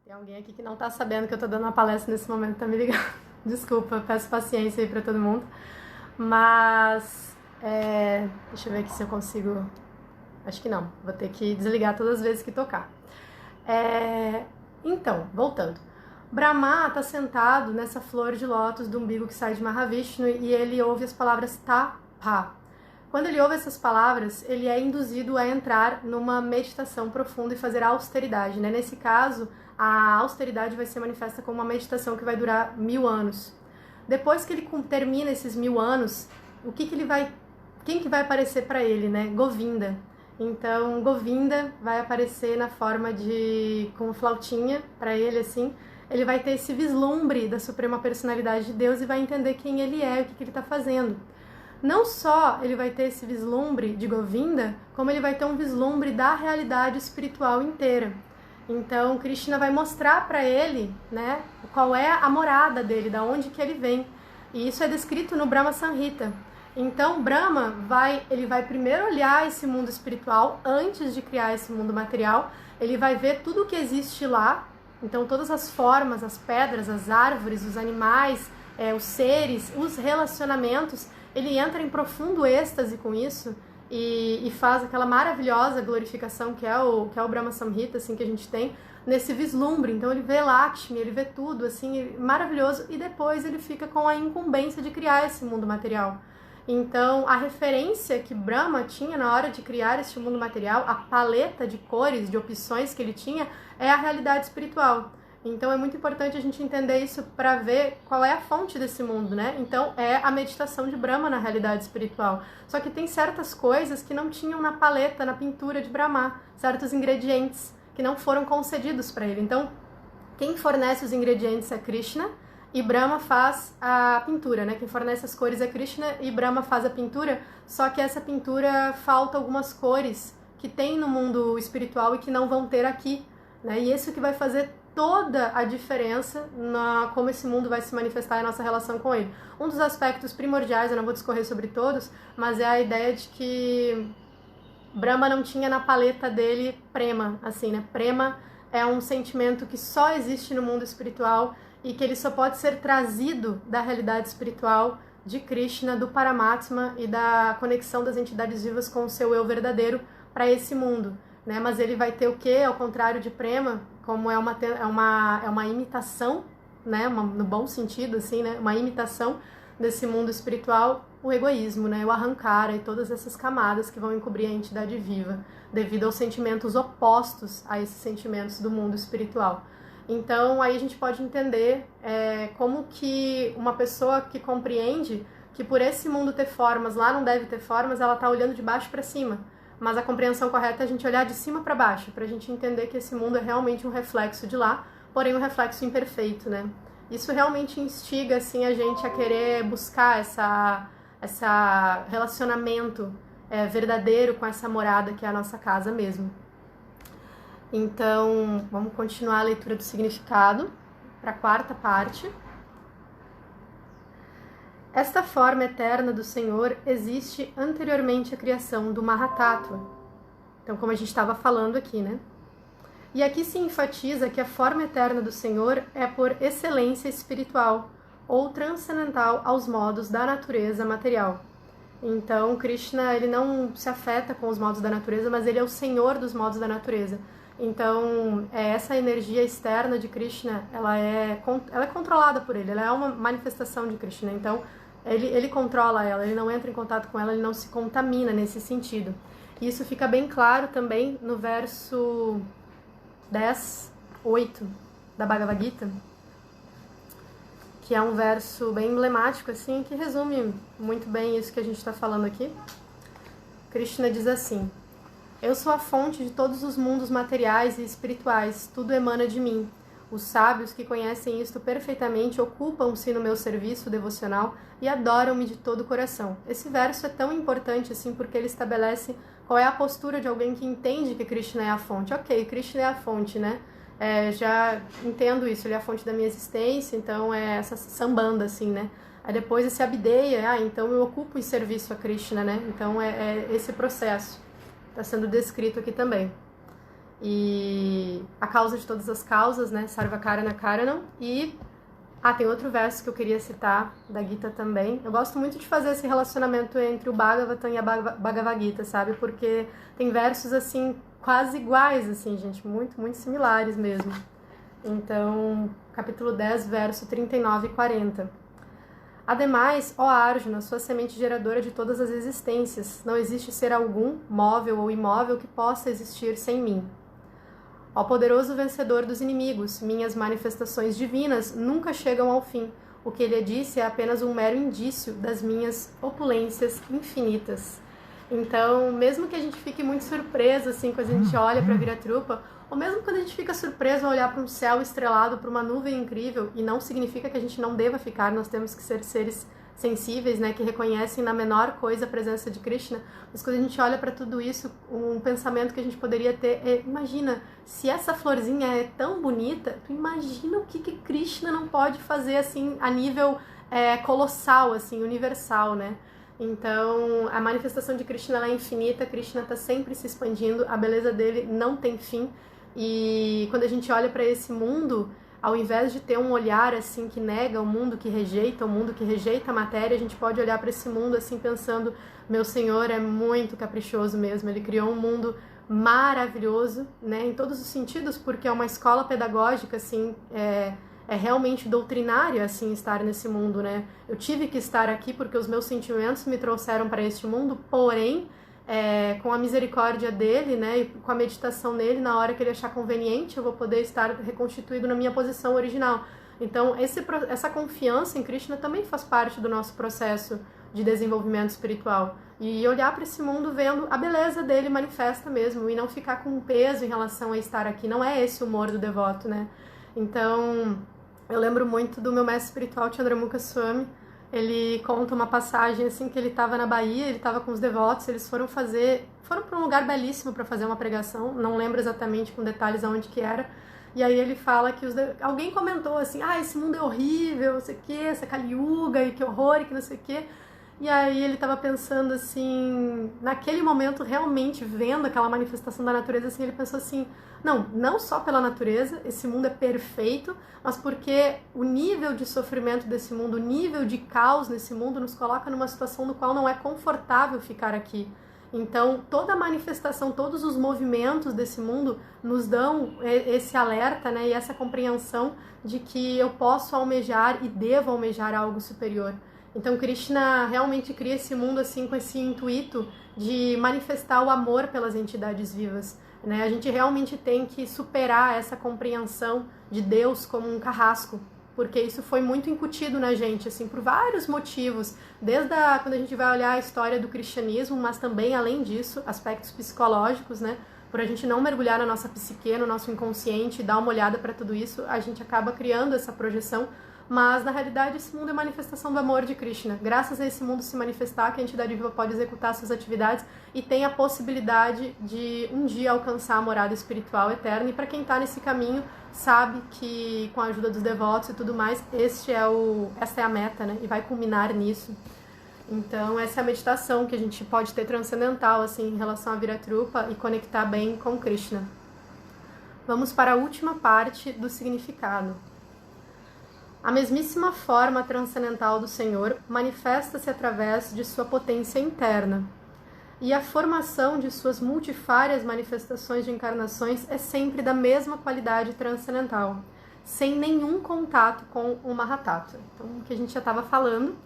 Tem alguém aqui que não tá sabendo que eu tô dando uma palestra nesse momento, tá me ligando. Desculpa, peço paciência aí pra todo mundo. Mas, deixa eu ver aqui se eu consigo... Acho que não, vou ter que desligar todas as vezes que tocar. Então, voltando. Brahma tá sentado nessa flor de lótus do umbigo que sai de Mahavishnu e ele ouve as palavras tapa. Quando ele ouve essas palavras, ele é induzido a entrar numa meditação profunda e fazer austeridade, né? Nesse caso, a austeridade vai ser manifesta como uma meditação que vai durar 1000 anos. Depois que ele termina esses 1000 anos, quem que vai aparecer para ele, né? Govinda. Então, Govinda vai aparecer na forma com flautinha para ele, assim. Ele vai ter esse vislumbre da Suprema Personalidade de Deus e vai entender quem ele é, o que ele está fazendo. Não só ele vai ter esse vislumbre de Govinda, como ele vai ter um vislumbre da realidade espiritual inteira. Então, Krishna vai mostrar para ele, né, qual é a morada dele, da onde que ele vem. E isso é descrito no Brahma Samhita. Então, Brahma vai primeiro olhar esse mundo espiritual antes de criar esse mundo material. Ele vai ver tudo o que existe lá. Então, todas as formas, as pedras, as árvores, os animais, os seres, os relacionamentos. Ele entra em profundo êxtase com isso e faz aquela maravilhosa glorificação que é o Brahma Samhita, assim, que a gente tem nesse vislumbre. Então ele vê Lakshmi, ele vê tudo, assim, maravilhoso, e depois ele fica com a incumbência de criar esse mundo material. Então a referência que Brahma tinha na hora de criar este mundo material, a paleta de cores, de opções que ele tinha, é a realidade espiritual. Então é muito importante a gente entender isso para ver qual é a fonte desse mundo, né? Então é a meditação de Brahma na realidade espiritual. Só que tem certas coisas que não tinham na paleta, na pintura de Brahma, certos ingredientes que não foram concedidos para ele. Então, quem fornece os ingredientes é Krishna e Brahma faz a pintura, né? Quem fornece as cores é Krishna e Brahma faz a pintura, só que essa pintura falta algumas cores que tem no mundo espiritual e que não vão ter aqui, né? E isso que vai fazer toda a diferença na como esse mundo vai se manifestar em nossa relação com ele. Um dos aspectos primordiais, eu não vou discorrer sobre todos, mas é a ideia de que Brahma não tinha na paleta dele prema, assim, né? Prema é um sentimento que só existe no mundo espiritual e que ele só pode ser trazido da realidade espiritual de Krishna, do Paramatma e da conexão das entidades vivas com o seu eu verdadeiro para esse mundo, né? Mas ele vai ter o quê? Ao contrário de Prema, como é uma imitação, né? No bom sentido, assim, né? Uma imitação desse mundo espiritual, o egoísmo, né? O ahankara e todas essas camadas que vão encobrir a entidade viva, devido aos sentimentos opostos a esses sentimentos do mundo espiritual. Então, aí a gente pode entender como que uma pessoa que compreende que por esse mundo ter formas, lá não deve ter formas, ela está olhando de baixo para cima. Mas a compreensão correta é a gente olhar de cima para baixo, para a gente entender que esse mundo é realmente um reflexo de lá, porém um reflexo imperfeito, né? Isso realmente instiga, assim, a gente a querer buscar essa relacionamento verdadeiro com essa morada que é a nossa casa mesmo. Então, vamos continuar a leitura do significado para a quarta parte. Esta forma eterna do Senhor existe anteriormente à criação do Mahatattva. Então, como a gente estava falando aqui, né? E aqui se enfatiza que a forma eterna do Senhor é por excelência espiritual, ou transcendental aos modos da natureza material. Então, Krishna, ele não se afeta com os modos da natureza, mas ele é o senhor dos modos da natureza. Então, essa energia externa de Krishna, ela é controlada por ele, ela é uma manifestação de Krishna. Então, ele controla ela, ele não entra em contato com ela, ele não se contamina nesse sentido. E isso fica bem claro também no verso 10:8 da Bhagavad Gita, que é um verso bem emblemático, assim, que resume muito bem isso que a gente está falando aqui. Krishna diz assim: eu sou a fonte de todos os mundos materiais e espirituais, tudo emana de mim. Os sábios que conhecem isto perfeitamente ocupam-se no meu serviço devocional e adoram-me de todo o coração. Esse verso é tão importante assim porque ele estabelece qual é a postura de alguém que entende que Krishna é a fonte. Ok, Krishna é a fonte, né? Já entendo isso, ele é a fonte da minha existência, então é essa sambanda, assim, né? Aí depois esse abdeia, então eu ocupo em serviço a Krishna, né? Então é esse processo, está sendo descrito aqui também. E a causa de todas as causas, né? Sarvakarana Karanam. E tem outro verso que eu queria citar da Gita também. Eu gosto muito de fazer esse relacionamento entre o Bhagavatam e a Bhagavad Gita, sabe? Porque tem versos assim quase iguais, assim, gente, muito, muito similares mesmo. Então, capítulo 10, verso 39 e 40. Ademais, ó Arjuna, sua semente geradora de todas as existências, não existe ser algum, móvel ou imóvel, que possa existir sem mim. Ó poderoso vencedor dos inimigos, minhas manifestações divinas nunca chegam ao fim. O que ele disse é apenas um mero indício das minhas opulências infinitas. Então, mesmo que a gente fique muito surpreso, assim, quando a gente olha para a Viratrupa, ou mesmo quando a gente fica surpreso ao olhar para um céu estrelado, para uma nuvem incrível, e não significa que a gente não deva ficar, nós temos que ser seres sensíveis, né, que reconhecem na menor coisa a presença de Krishna, mas quando a gente olha para tudo isso, um pensamento que a gente poderia ter é, imagina, se essa florzinha é tão bonita, tu imagina o que Krishna não pode fazer, assim, a nível colossal, assim, universal, né? Então, a manifestação de Krishna ela é infinita, Krishna está sempre se expandindo, a beleza dele não tem fim. E quando a gente olha para esse mundo, ao invés de ter um olhar assim que nega o mundo que rejeita a matéria, a gente pode olhar para esse mundo assim pensando, meu Senhor é muito caprichoso mesmo, ele criou um mundo maravilhoso, né, em todos os sentidos, porque é uma escola pedagógica assim, é realmente doutrinário assim estar nesse mundo, né? Eu tive que estar aqui porque os meus sentimentos me trouxeram para este mundo, porém, com a misericórdia dele, né, e com a meditação nele, na hora que ele achar conveniente, eu vou poder estar reconstituído na minha posição original. Então, essa confiança em Krishna também faz parte do nosso processo de desenvolvimento espiritual. E olhar para esse mundo vendo a beleza dele manifesta mesmo, e não ficar com peso em relação a estar aqui. Não é esse o humor do devoto, né? Então, eu lembro muito do meu mestre espiritual, Chandramukha Swami. Ele conta uma passagem assim que ele estava na Bahia, ele estava com os devotos, eles foram para um lugar belíssimo para fazer uma pregação, não lembro exatamente com detalhes aonde que era. E aí ele fala que alguém comentou assim: esse mundo é horrível, não sei o que, essa Kali Yuga, e que horror, e que não sei o que. E aí ele estava pensando assim, naquele momento realmente vendo aquela manifestação da natureza, assim, ele pensou assim, não só pela natureza, esse mundo é perfeito, mas porque o nível de sofrimento desse mundo, o nível de caos nesse mundo nos coloca numa situação no qual não é confortável ficar aqui. Então, toda a manifestação, todos os movimentos desse mundo nos dão esse alerta, né, e essa compreensão de que eu posso almejar e devo almejar algo superior. Então, Krishna realmente cria esse mundo assim com esse intuito de manifestar o amor pelas entidades vivas, né? A gente realmente tem que superar essa compreensão de Deus como um carrasco, porque isso foi muito incutido na gente, assim, por vários motivos, desde quando a gente vai olhar a história do cristianismo, mas também, além disso, aspectos psicológicos, né? Por a gente não mergulhar na nossa psique, no nosso inconsciente e dar uma olhada para tudo isso, a gente acaba criando essa projeção. Mas, na realidade, esse mundo é manifestação do amor de Krishna. Graças a esse mundo se manifestar, que a entidade viva pode executar suas atividades e tem a possibilidade de um dia alcançar a morada espiritual eterna. E para quem está nesse caminho, sabe que com a ajuda dos devotos e tudo mais, essa é a meta, né? E vai culminar nisso. Então, essa é a meditação que a gente pode ter transcendental, assim, em relação à Viratrupa e conectar bem com Krishna. Vamos para a última parte do significado. A mesmíssima forma transcendental do Senhor manifesta-se através de sua potência interna. E a formação de suas multifárias manifestações de encarnações é sempre da mesma qualidade transcendental, sem nenhum contato com o Mahatattva. Então, o que a gente já estava falando,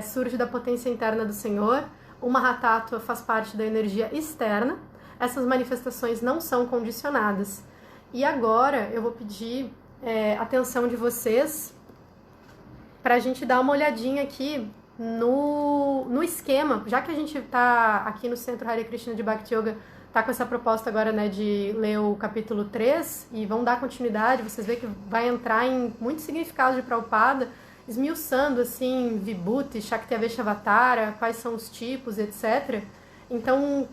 surge da potência interna do Senhor, o Mahatattva faz parte da energia externa, essas manifestações não são condicionadas. E agora eu vou pedir atenção de vocês para a gente dar uma olhadinha aqui no esquema, já que a gente está aqui no Centro Hare Krishna de Bhakti Yoga, está com essa proposta agora, né, de ler o capítulo 3 e vão dar continuidade, vocês veem que vai entrar em muitos significados de Prabhupada, esmiuçando assim, Vibhuti, Shakti-Aveshavatara, quais são os tipos, etc. Então,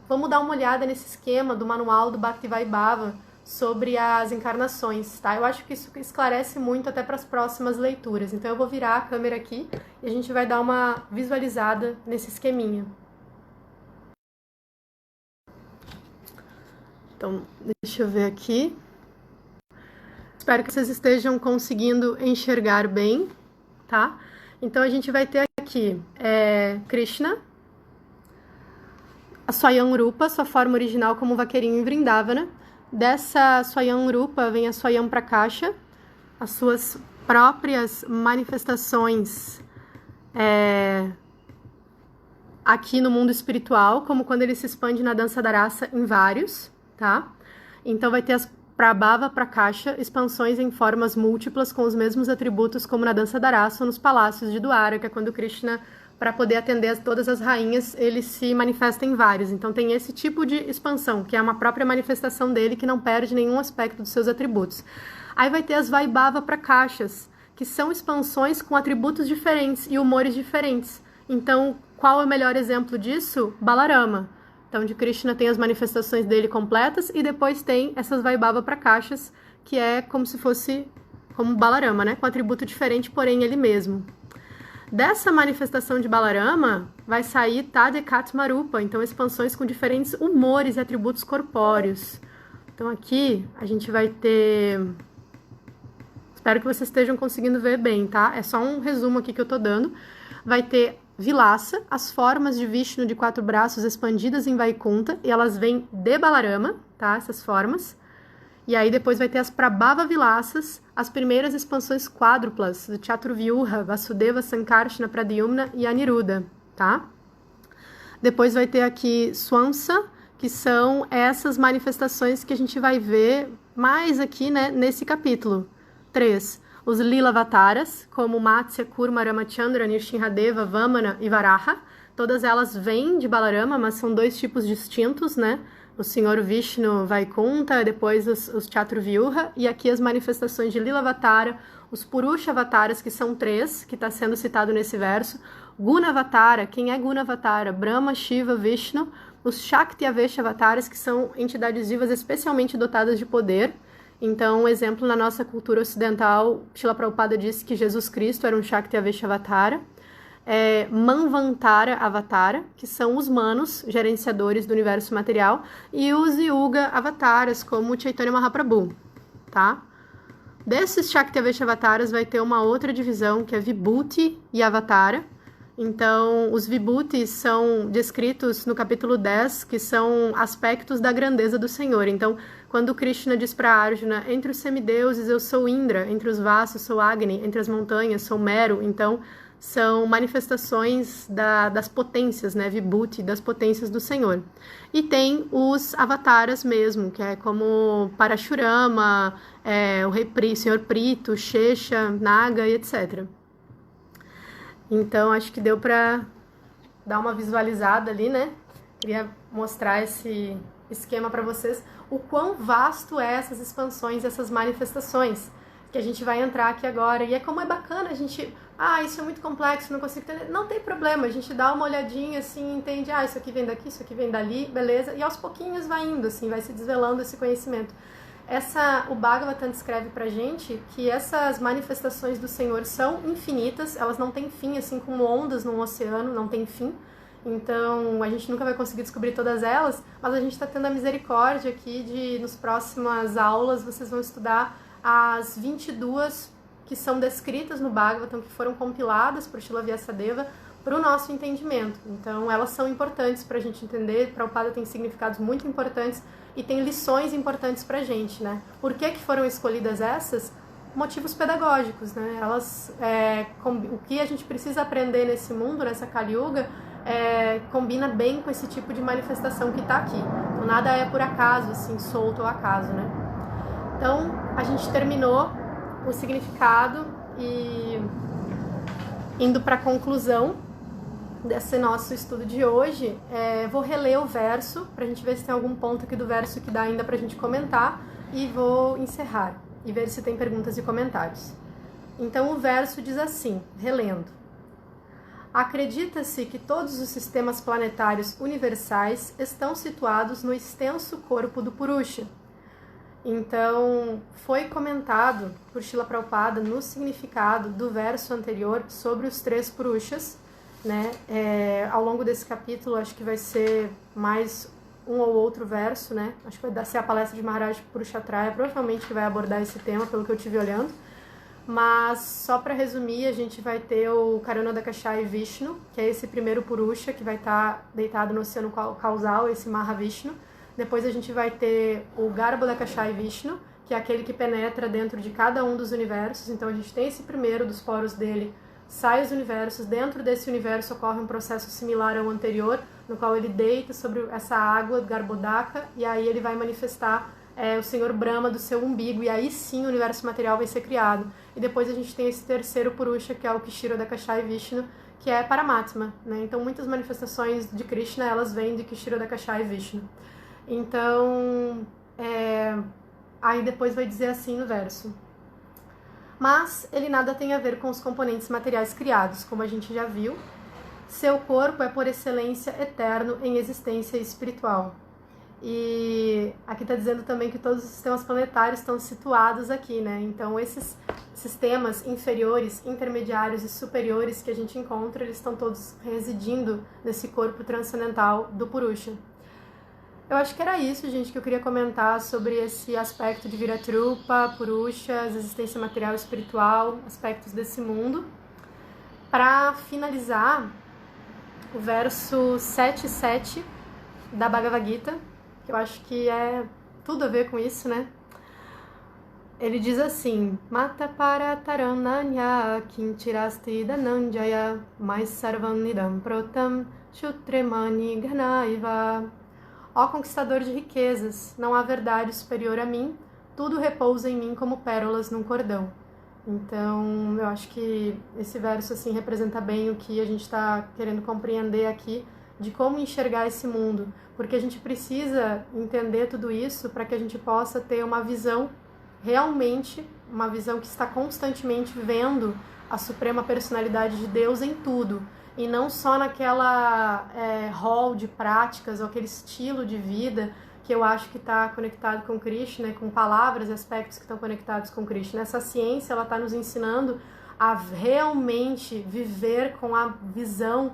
vamos dar uma olhada nesse esquema do manual do Bhaktivaibhava sobre as encarnações, tá? Eu acho que isso esclarece muito até para as próximas leituras. Então eu vou virar a câmera aqui e a gente vai dar uma visualizada nesse esqueminha. Então, deixa eu ver aqui. Espero que vocês estejam conseguindo enxergar bem, tá? Então a gente vai ter aqui Krishna, a Swayam Rupa, sua forma original como vaqueirinho em Vrindavana. Dessa Swayam Rupa vem a Swayam Prakasha, as suas próprias manifestações aqui no mundo espiritual, como quando ele se expande na dança da raça em vários, tá? Então vai ter as Prabhava Prakasha, expansões em formas múltiplas com os mesmos atributos como na dança da raça ou nos palácios de Dwaraka, quando Krishna, para poder atender todas as rainhas, ele se manifesta em vários. Então tem esse tipo de expansão, que é uma própria manifestação dele, que não perde nenhum aspecto dos seus atributos. Aí vai ter as Vaibhava Prakashas, que são expansões com atributos diferentes e humores diferentes. Então, qual é o melhor exemplo disso? Balarama. Então, de Krishna tem as manifestações dele completas e depois tem essas Vaibhava Prakashas, que é como se fosse como Balarama, né? Com atributo diferente, porém ele mesmo. Dessa manifestação de Balarama vai sair Tadekatmarupa, então expansões com diferentes humores e atributos corpóreos. Então aqui a gente vai ter... Espero que vocês estejam conseguindo ver bem, tá? É só um resumo aqui que eu tô dando. Vai ter Vilasa, as formas de Vishnu de 4 braços expandidas em Vaikunta, e elas vêm de Balarama, tá? Essas formas. E aí depois vai ter as Prabhava Vilasas, as primeiras expansões quádruplas do Chaturvyuha, Vasudeva, Sankarshana, Pradyumna e Aniruddha, tá? Depois vai ter aqui Swamsa, que são essas manifestações que a gente vai ver mais aqui, né, nesse capítulo 3. Os Lilavataras, como Matsya, Kurma, Ramachandra, Nrsimhadeva, Vamana e Varaha. Todas elas vêm de Balarama, mas são 2 tipos distintos, né? O Senhor Vishnu Vaikunta, depois os Chaturvyuha, e aqui as manifestações de Lilavatara, os Purushavataras, que são 3, que está sendo citado nesse verso, Gunavatara, quem é Gunavatara? Brahma, Shiva, Vishnu, os Shakti-Aveshavataras, que são entidades vivas especialmente dotadas de poder. Então, um exemplo na nossa cultura ocidental, Srila Prabhupada disse que Jesus Cristo era um Shakti-Aveshavatara. Manvantara Avatara, que são os manos, gerenciadores do universo material, e os Yuga Avataras, como o Chaitanya Mahaprabhu, tá? Desses Shakti-Aveshavataras vai ter uma outra divisão, que é Vibhuti e Avatara. Então, os Vibhutis são descritos no capítulo 10, que são aspectos da grandeza do Senhor. Então, quando Krishna diz para Arjuna, entre os semideuses eu sou Indra, entre os vastos sou Agni, entre as montanhas sou Meru, então são manifestações das potências, né, Vibhuti, das potências do Senhor. E tem os avataras mesmo, que é como Parashurama, o rei Senhor Prito, Shesha, Naga e etc. Então, acho que deu para dar uma visualizada ali, né? Queria mostrar esse esquema para vocês, o quão vasto é essas expansões, essas manifestações, que a gente vai entrar aqui agora. E como é bacana a gente... isso é muito complexo, não consigo entender. Não tem problema, a gente dá uma olhadinha assim, entende, isso aqui vem daqui, isso aqui vem dali, beleza? E aos pouquinhos vai indo, assim, vai se desvelando esse conhecimento. O Bhagavatam descreve pra gente que essas manifestações do Senhor são infinitas, elas não têm fim, assim como ondas num oceano, não tem fim. Então, a gente nunca vai conseguir descobrir todas elas, mas a gente está tendo a misericórdia aqui de, nas próximas aulas, vocês vão estudar as 22 que são descritas no Bhagavatam, que foram compiladas por Srila Vyasadeva para o nosso entendimento. Então, elas são importantes para a gente entender. Prabhupada tem significados muito importantes e tem lições importantes para a gente, né? Por que foram escolhidas essas? Motivos pedagógicos, né? Elas, o que a gente precisa aprender nesse mundo, nessa Kali Yuga, combina bem com esse tipo de manifestação que está aqui. Então, nada é por acaso, assim, solto ao acaso, né? Então, a gente terminou o significado e indo para a conclusão desse nosso estudo de hoje, vou reler o verso para a gente ver se tem algum ponto aqui do verso que dá ainda para a gente comentar e vou encerrar e ver se tem perguntas e comentários. Então o verso diz assim, relendo: acredita-se que todos os sistemas planetários universais estão situados no extenso corpo do Purusha. Então, foi comentado por Srila Prabhupada no significado do verso anterior sobre os 3 Purushas, né? Ao longo desse capítulo, acho que vai ser mais um ou outro verso, né? Acho que vai ser a palestra de Maharaj Purushatraya, provavelmente que vai abordar esse tema, pelo que eu estive olhando. Mas, só para resumir, a gente vai ter o Karunadakashai Vishnu, que é esse primeiro Purusha, que vai estar deitado no oceano causal, esse Mahavishnu. Depois a gente vai ter o Garbhodakashai Vishnu, que é aquele que penetra dentro de cada um dos universos. Então a gente tem esse primeiro dos poros dele, sai os universos, dentro desse universo ocorre um processo similar ao anterior, no qual ele deita sobre essa água, Garbhodaka, e aí ele vai manifestar o Senhor Brahma do seu umbigo, e aí sim o universo material vai ser criado. E depois a gente tem esse terceiro Purusha, que é o Kshirodakashai Vishnu, que é Paramatma, né? Então muitas manifestações de Krishna, elas vêm de Kshirodakashai Vishnu. Então, aí depois vai dizer assim no verso: mas ele nada tem a ver com os componentes materiais criados, como a gente já viu. Seu corpo é por excelência eterno em existência espiritual. E aqui está dizendo também que todos os sistemas planetários estão situados aqui, né? Então esses sistemas inferiores, intermediários e superiores que a gente encontra, eles estão todos residindo nesse corpo transcendental do Purusha. Eu acho que era isso, gente, que eu queria comentar sobre esse aspecto de Viratrupa, Purushas, existência material e espiritual, aspectos desse mundo. Para finalizar, o verso 7.7 da Bhagavad Gita, que eu acho que é tudo a ver com isso, né? Ele diz assim: Mata para tarananya kinchirasti dananjaya mais sarvanidam protam shutremani ganaiva. Ó conquistador de riquezas, não há verdade superior a mim, tudo repousa em mim como pérolas num cordão. Então, eu acho que esse verso assim representa bem o que a gente está querendo compreender aqui, de como enxergar esse mundo, porque a gente precisa entender tudo isso para que a gente possa ter uma visão, realmente, uma visão que está constantemente vendo a suprema personalidade de Deus em tudo, e não só naquela hall de práticas ou aquele estilo de vida que eu acho que está conectado com Krishna, né, com palavras e aspectos que estão conectados com Krishna. Essa ciência ela está nos ensinando a realmente viver com a visão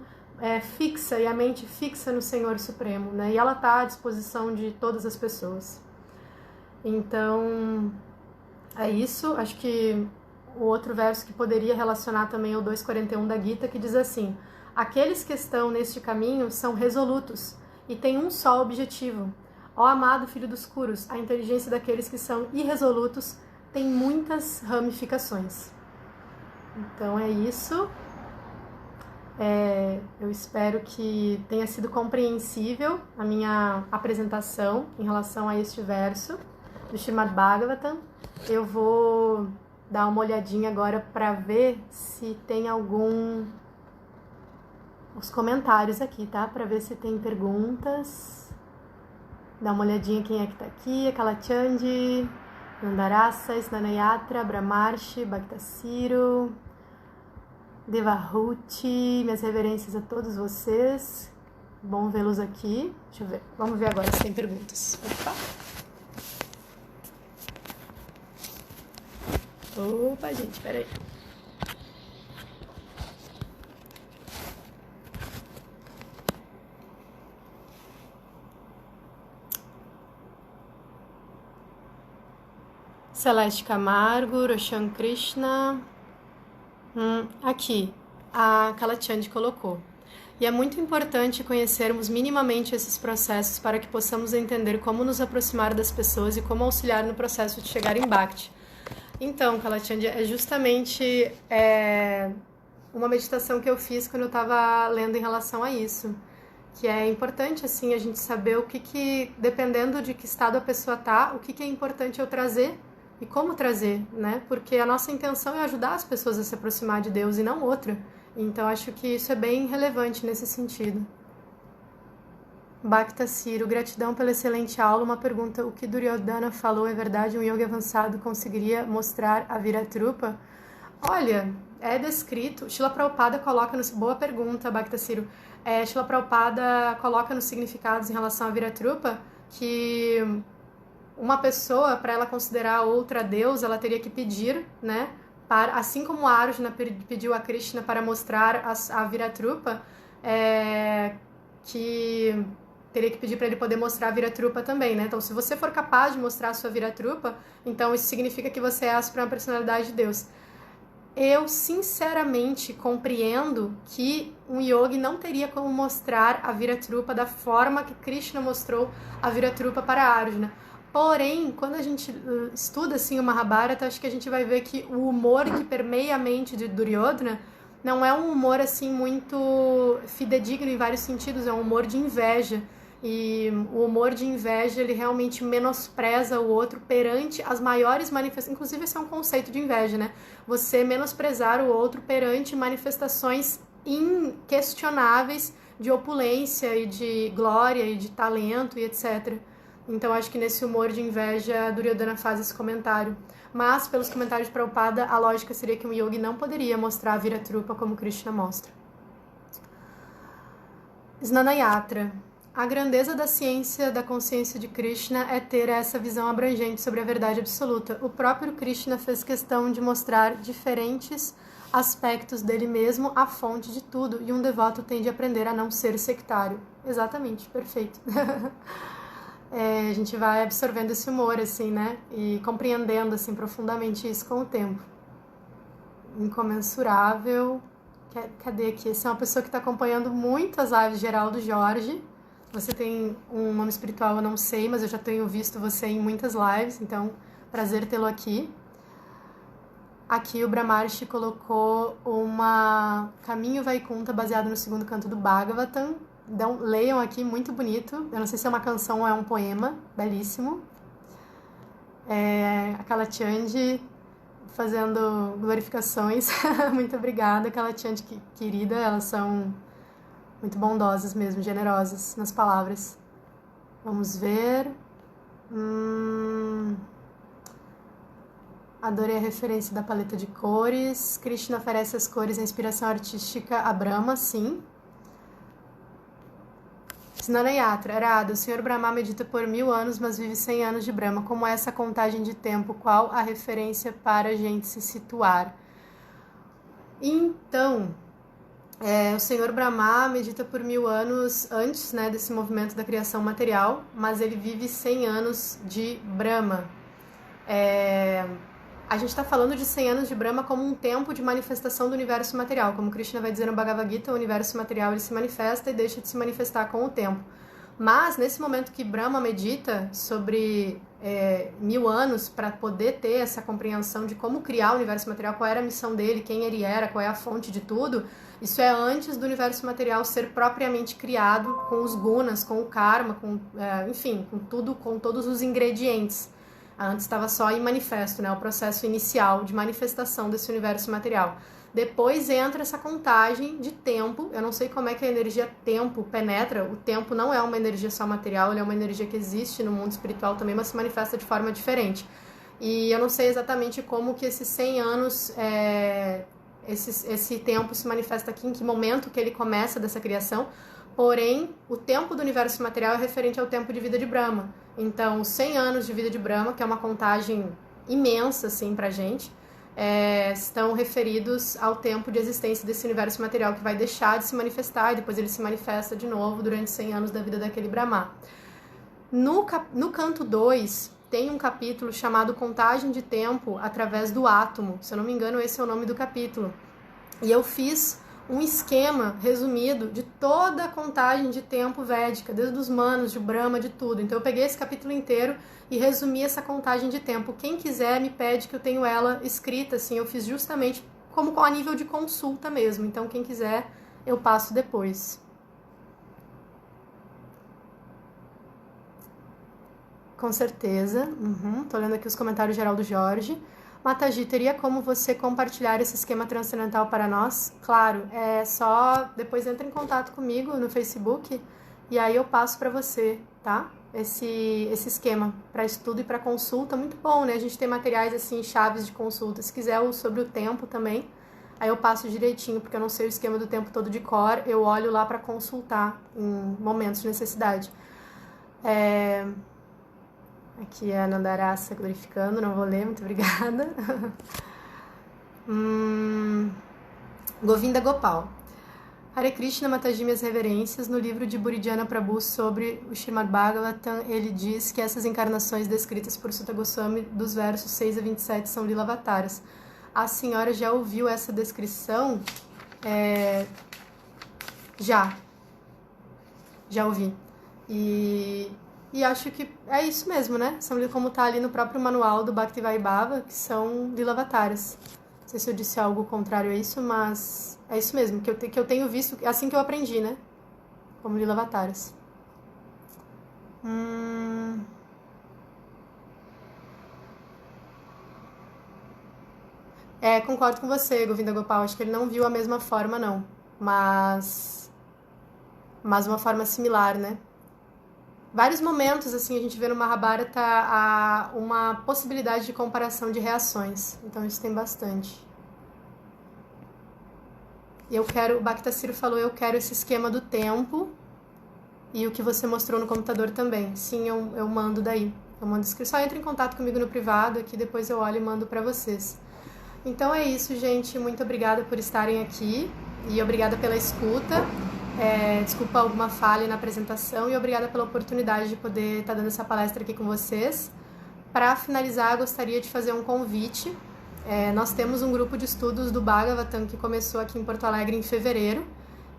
fixa e a mente fixa no Senhor Supremo, né? E ela está à disposição de todas as pessoas. Então, é isso. Acho que o outro verso que poderia relacionar também é o 2.41 da Gita, que diz assim: aqueles que estão neste caminho são resolutos e têm um só objetivo. Ó amado filho dos Kurus, a inteligência daqueles que são irresolutos tem muitas ramificações. Então é isso. Eu espero que tenha sido compreensível a minha apresentação em relação a este verso do Srimad Bhagavatam. Eu vou dar uma olhadinha agora para ver se tem os comentários aqui, tá? Para ver se tem perguntas. Dá uma olhadinha quem é que tá aqui. Kalachandi, Nandarasa, Snanayatra, Brahmarshi, Bhaktasiro, Devahuti, minhas reverências a todos vocês. Bom vê-los aqui. Deixa eu ver. Vamos ver agora se tem perguntas. Opa, gente, peraí. Celeste Camargo, Roshan Krishna. Aqui, a Kalachandi colocou. E é muito importante conhecermos minimamente esses processos para que possamos entender como nos aproximar das pessoas e como auxiliar no processo de chegar em Bhakti. Então, Kalachandi, é justamente uma meditação que eu fiz quando eu estava lendo em relação a isso. Que é importante, assim, a gente saber o que dependendo de que estado a pessoa está, o que é importante eu trazer e como trazer, né? Porque a nossa intenção é ajudar as pessoas a se aproximar de Deus e não outra. Então, acho que isso é bem relevante nesse sentido. Bhakta Ciro, gratidão pela excelente aula. Uma pergunta, o que Duryodhana falou é verdade? Um yogi avançado conseguiria mostrar a Viratrupa? Olha, é descrito, Srila Prabhupada coloca, boa pergunta, Bhakta Ciro, Srila Prabhupada coloca nos significados em relação à Viratrupa que uma pessoa, para ela considerar outra Deus, ela teria que pedir, né? Assim como Arjuna pediu a Krishna para mostrar a Viratrupa, que teria que pedir para ele poder mostrar a Viratrupa também, né? Então, se você for capaz de mostrar a sua Viratrupa, então isso significa que você é a suprema personalidade de Deus. Eu, sinceramente, compreendo que um yogi não teria como mostrar a Viratrupa da forma que Krishna mostrou a Viratrupa para Arjuna. Porém, quando a gente estuda assim, o Mahabharata, acho que a gente vai ver que o humor que permeia a mente de Duryodhana não é um humor assim muito fidedigno em vários sentidos, é um humor de inveja. E o humor de inveja, ele realmente menospreza o outro perante as maiores manifestações. Inclusive, esse é um conceito de inveja, né? Você menosprezar o outro perante manifestações inquestionáveis de opulência e de glória e de talento e etc. Então, acho que nesse humor de inveja, Duryodhana faz esse comentário. Mas, pelos comentários de Prabhupada, a lógica seria que um yogi não poderia mostrar a Viratrupa como Krishna mostra. Snanayatra. A grandeza da ciência da consciência de Krishna é ter essa visão abrangente sobre a verdade absoluta. O próprio Krishna fez questão de mostrar diferentes aspectos dele mesmo, a fonte de tudo, e um devoto tem de aprender a não ser sectário. Exatamente, perfeito. A gente vai absorvendo esse humor, assim, né? E compreendendo, assim, profundamente isso com o tempo. Incomensurável. Cadê aqui? Essa é uma pessoa que está acompanhando muito as lives de Geraldo Jorge. Você tem um nome espiritual, eu não sei, mas eu já tenho visto você em muitas lives, então, prazer tê-lo aqui. Aqui o Brahmarshi colocou uma Caminho Vaikunta baseado no segundo canto do Bhagavatam. Então, leiam aqui, muito bonito. Eu não sei se é uma canção ou é um poema, belíssimo. A Kalachandi fazendo glorificações. Muito obrigada, Kalachandi querida, elas são muito bondosas mesmo, generosas nas palavras. Vamos ver. Adorei a referência da paleta de cores. Krishna oferece as cores, a inspiração artística a Brahma, sim. Snanayatra, Arada, o Senhor Brahma medita por 1000 anos, mas vive 100 anos de Brahma. Como é essa contagem de tempo? Qual a referência para a gente se situar? Então, o Senhor Brahma medita por 1000 anos antes, né, desse movimento da criação material, mas ele vive 100 anos de Brahma. A gente está falando de 100 anos de Brahma como um tempo de manifestação do universo material. Como Krishna vai dizer no Bhagavad Gita, o universo material ele se manifesta e deixa de se manifestar com o tempo. Mas, nesse momento que Brahma medita sobre 1000 anos para poder ter essa compreensão de como criar o universo material, qual era a missão dele, quem ele era, qual é a fonte de tudo, isso é antes do universo material ser propriamente criado com os gunas, com o karma, enfim, com tudo, com todos os ingredientes. Antes estava só em manifesto, né? O processo inicial de manifestação desse universo material. Depois entra essa contagem de tempo. Eu não sei como é que a energia tempo penetra. O tempo não é uma energia só material, ele é uma energia que existe no mundo espiritual também, mas se manifesta de forma diferente. E eu não sei exatamente como que esses 100 anos, esse tempo se manifesta aqui, em que momento que ele começa dessa criação. Porém, o tempo do universo material é referente ao tempo de vida de Brahma. Então, 100 anos de vida de Brahma, que é uma contagem imensa, assim, pra gente, estão referidos ao tempo de existência desse universo material, que vai deixar de se manifestar, e depois ele se manifesta de novo durante 100 anos da vida daquele Brahma. No canto 2, tem um capítulo chamado Contagem de Tempo através do Átomo. Se eu não me engano, esse é o nome do capítulo. E eu fiz um esquema resumido de toda a contagem de tempo védica, desde os manos, de Brahma, de tudo. Então eu peguei esse capítulo inteiro e resumi essa contagem de tempo. Quem quiser me pede que eu tenho ela escrita, assim, eu fiz justamente como a nível de consulta mesmo. Então quem quiser, eu passo depois. Com certeza. Tô lendo aqui os comentários geral do Jorge. Mataji, teria como você compartilhar esse esquema transcendental para nós? Claro, é só depois entra em contato comigo no Facebook e aí eu passo para você, tá? Esse esquema para estudo e para consulta, muito bom, né? A gente tem materiais assim, chaves de consulta. Se quiser o sobre o tempo também, aí eu passo direitinho, porque eu não sei o esquema do tempo todo de cor, eu olho lá para consultar em momentos de necessidade. Aqui é a Nandarasa glorificando, não vou ler, muito obrigada. Govinda Gopal. Hare Krishna, Mataji, minhas reverências. No livro de Buridjana Prabhu sobre o Srimad Bhagavatam, ele diz que essas encarnações descritas por Sutta Goswami, dos versos 6 a 27, são Lilavataras. A senhora já ouviu essa descrição? Já ouvi. E acho que é isso mesmo, né? São como tá ali no próprio manual do Bhaktivaibhava, que são Lilavataras. Não sei se eu disse algo contrário a isso, mas é isso mesmo, que eu tenho visto, assim que eu aprendi, né? Como Lilavataras. Concordo com você, Govinda Gopal. Acho que ele não viu a mesma forma, não. Mas uma forma similar, né? Vários momentos, assim, a gente vê no Mahabharata uma possibilidade de comparação de reações. Então, isso tem bastante. O Bhaktaciro falou, eu quero esse esquema do tempo e o que você mostrou no computador também. Sim, eu mando daí. Eu mando inscrição. Só entra em contato comigo no privado, aqui depois eu olho e mando pra vocês. Então é isso, gente. Muito obrigada por estarem aqui e obrigada pela escuta. Desculpa alguma falha na apresentação e obrigada pela oportunidade de poder estar dando essa palestra aqui com vocês. Para finalizar, gostaria de fazer um convite. Nós temos um grupo de estudos do Bhagavatam que começou aqui em Porto Alegre em fevereiro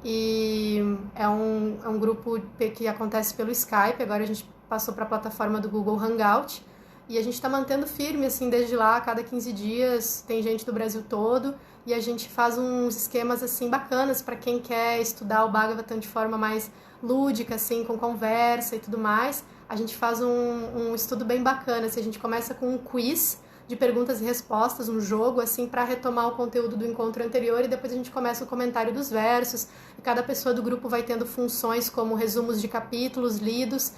e é um grupo que acontece pelo Skype. Agora a gente passou para a plataforma do Google Hangout e a gente está mantendo firme assim desde lá. A cada 15 dias tem gente do Brasil todo. E a gente faz uns esquemas assim bacanas para quem quer estudar o Bhagavatam de forma mais lúdica, assim, com conversa e tudo mais. A gente faz um estudo bem bacana, assim, a gente começa com um quiz de perguntas e respostas, um jogo assim para retomar o conteúdo do encontro anterior e depois a gente começa o comentário dos versos. E cada pessoa do grupo vai tendo funções como resumos de capítulos lidos,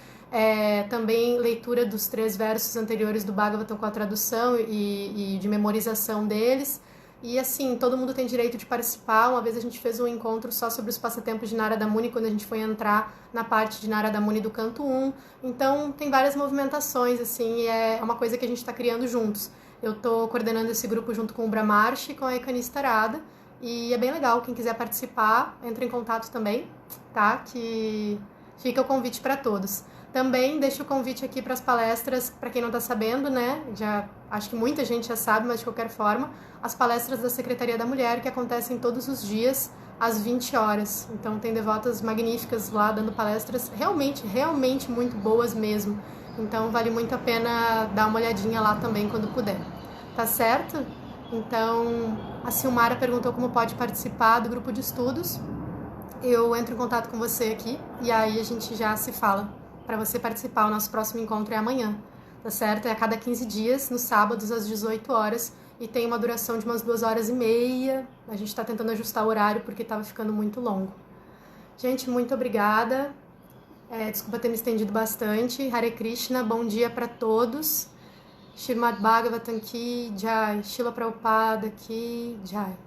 também leitura dos 3 versos anteriores do Bhagavatam com a tradução e de memorização deles. E assim, todo mundo tem direito de participar. Uma vez a gente fez um encontro só sobre os passatempos de Narada Muni, quando a gente foi entrar na parte de Narada Muni do canto 1. Então, tem várias movimentações, assim, e é uma coisa que a gente está criando juntos. Eu estou coordenando esse grupo junto com o Brahmarshi e com a Ekanista Arada. E é bem legal, quem quiser participar, entre em contato também, tá? Que fica o convite para todos. Também deixo o convite aqui para as palestras, para quem não está sabendo, né? Acho que muita gente já sabe, mas de qualquer forma, as palestras da Secretaria da Mulher, que acontecem todos os dias, às 20 horas. Então, tem devotas magníficas lá, dando palestras realmente, realmente muito boas mesmo. Então, vale muito a pena dar uma olhadinha lá também, quando puder. Tá certo? Então, a Silmara perguntou como pode participar do grupo de estudos. Eu entro em contato com você aqui, e aí a gente já se fala. Para você participar, o nosso próximo encontro é amanhã, tá certo? É a cada 15 dias, nos sábados, às 18 horas, e tem uma duração de umas 2 horas e meia. A gente está tentando ajustar o horário porque estava ficando muito longo. Gente, muito obrigada. Desculpa ter me estendido bastante. Hare Krishna, bom dia para todos. Srimad Bhagavatam Ki Jai, Srila Prabhupada Ki Jai.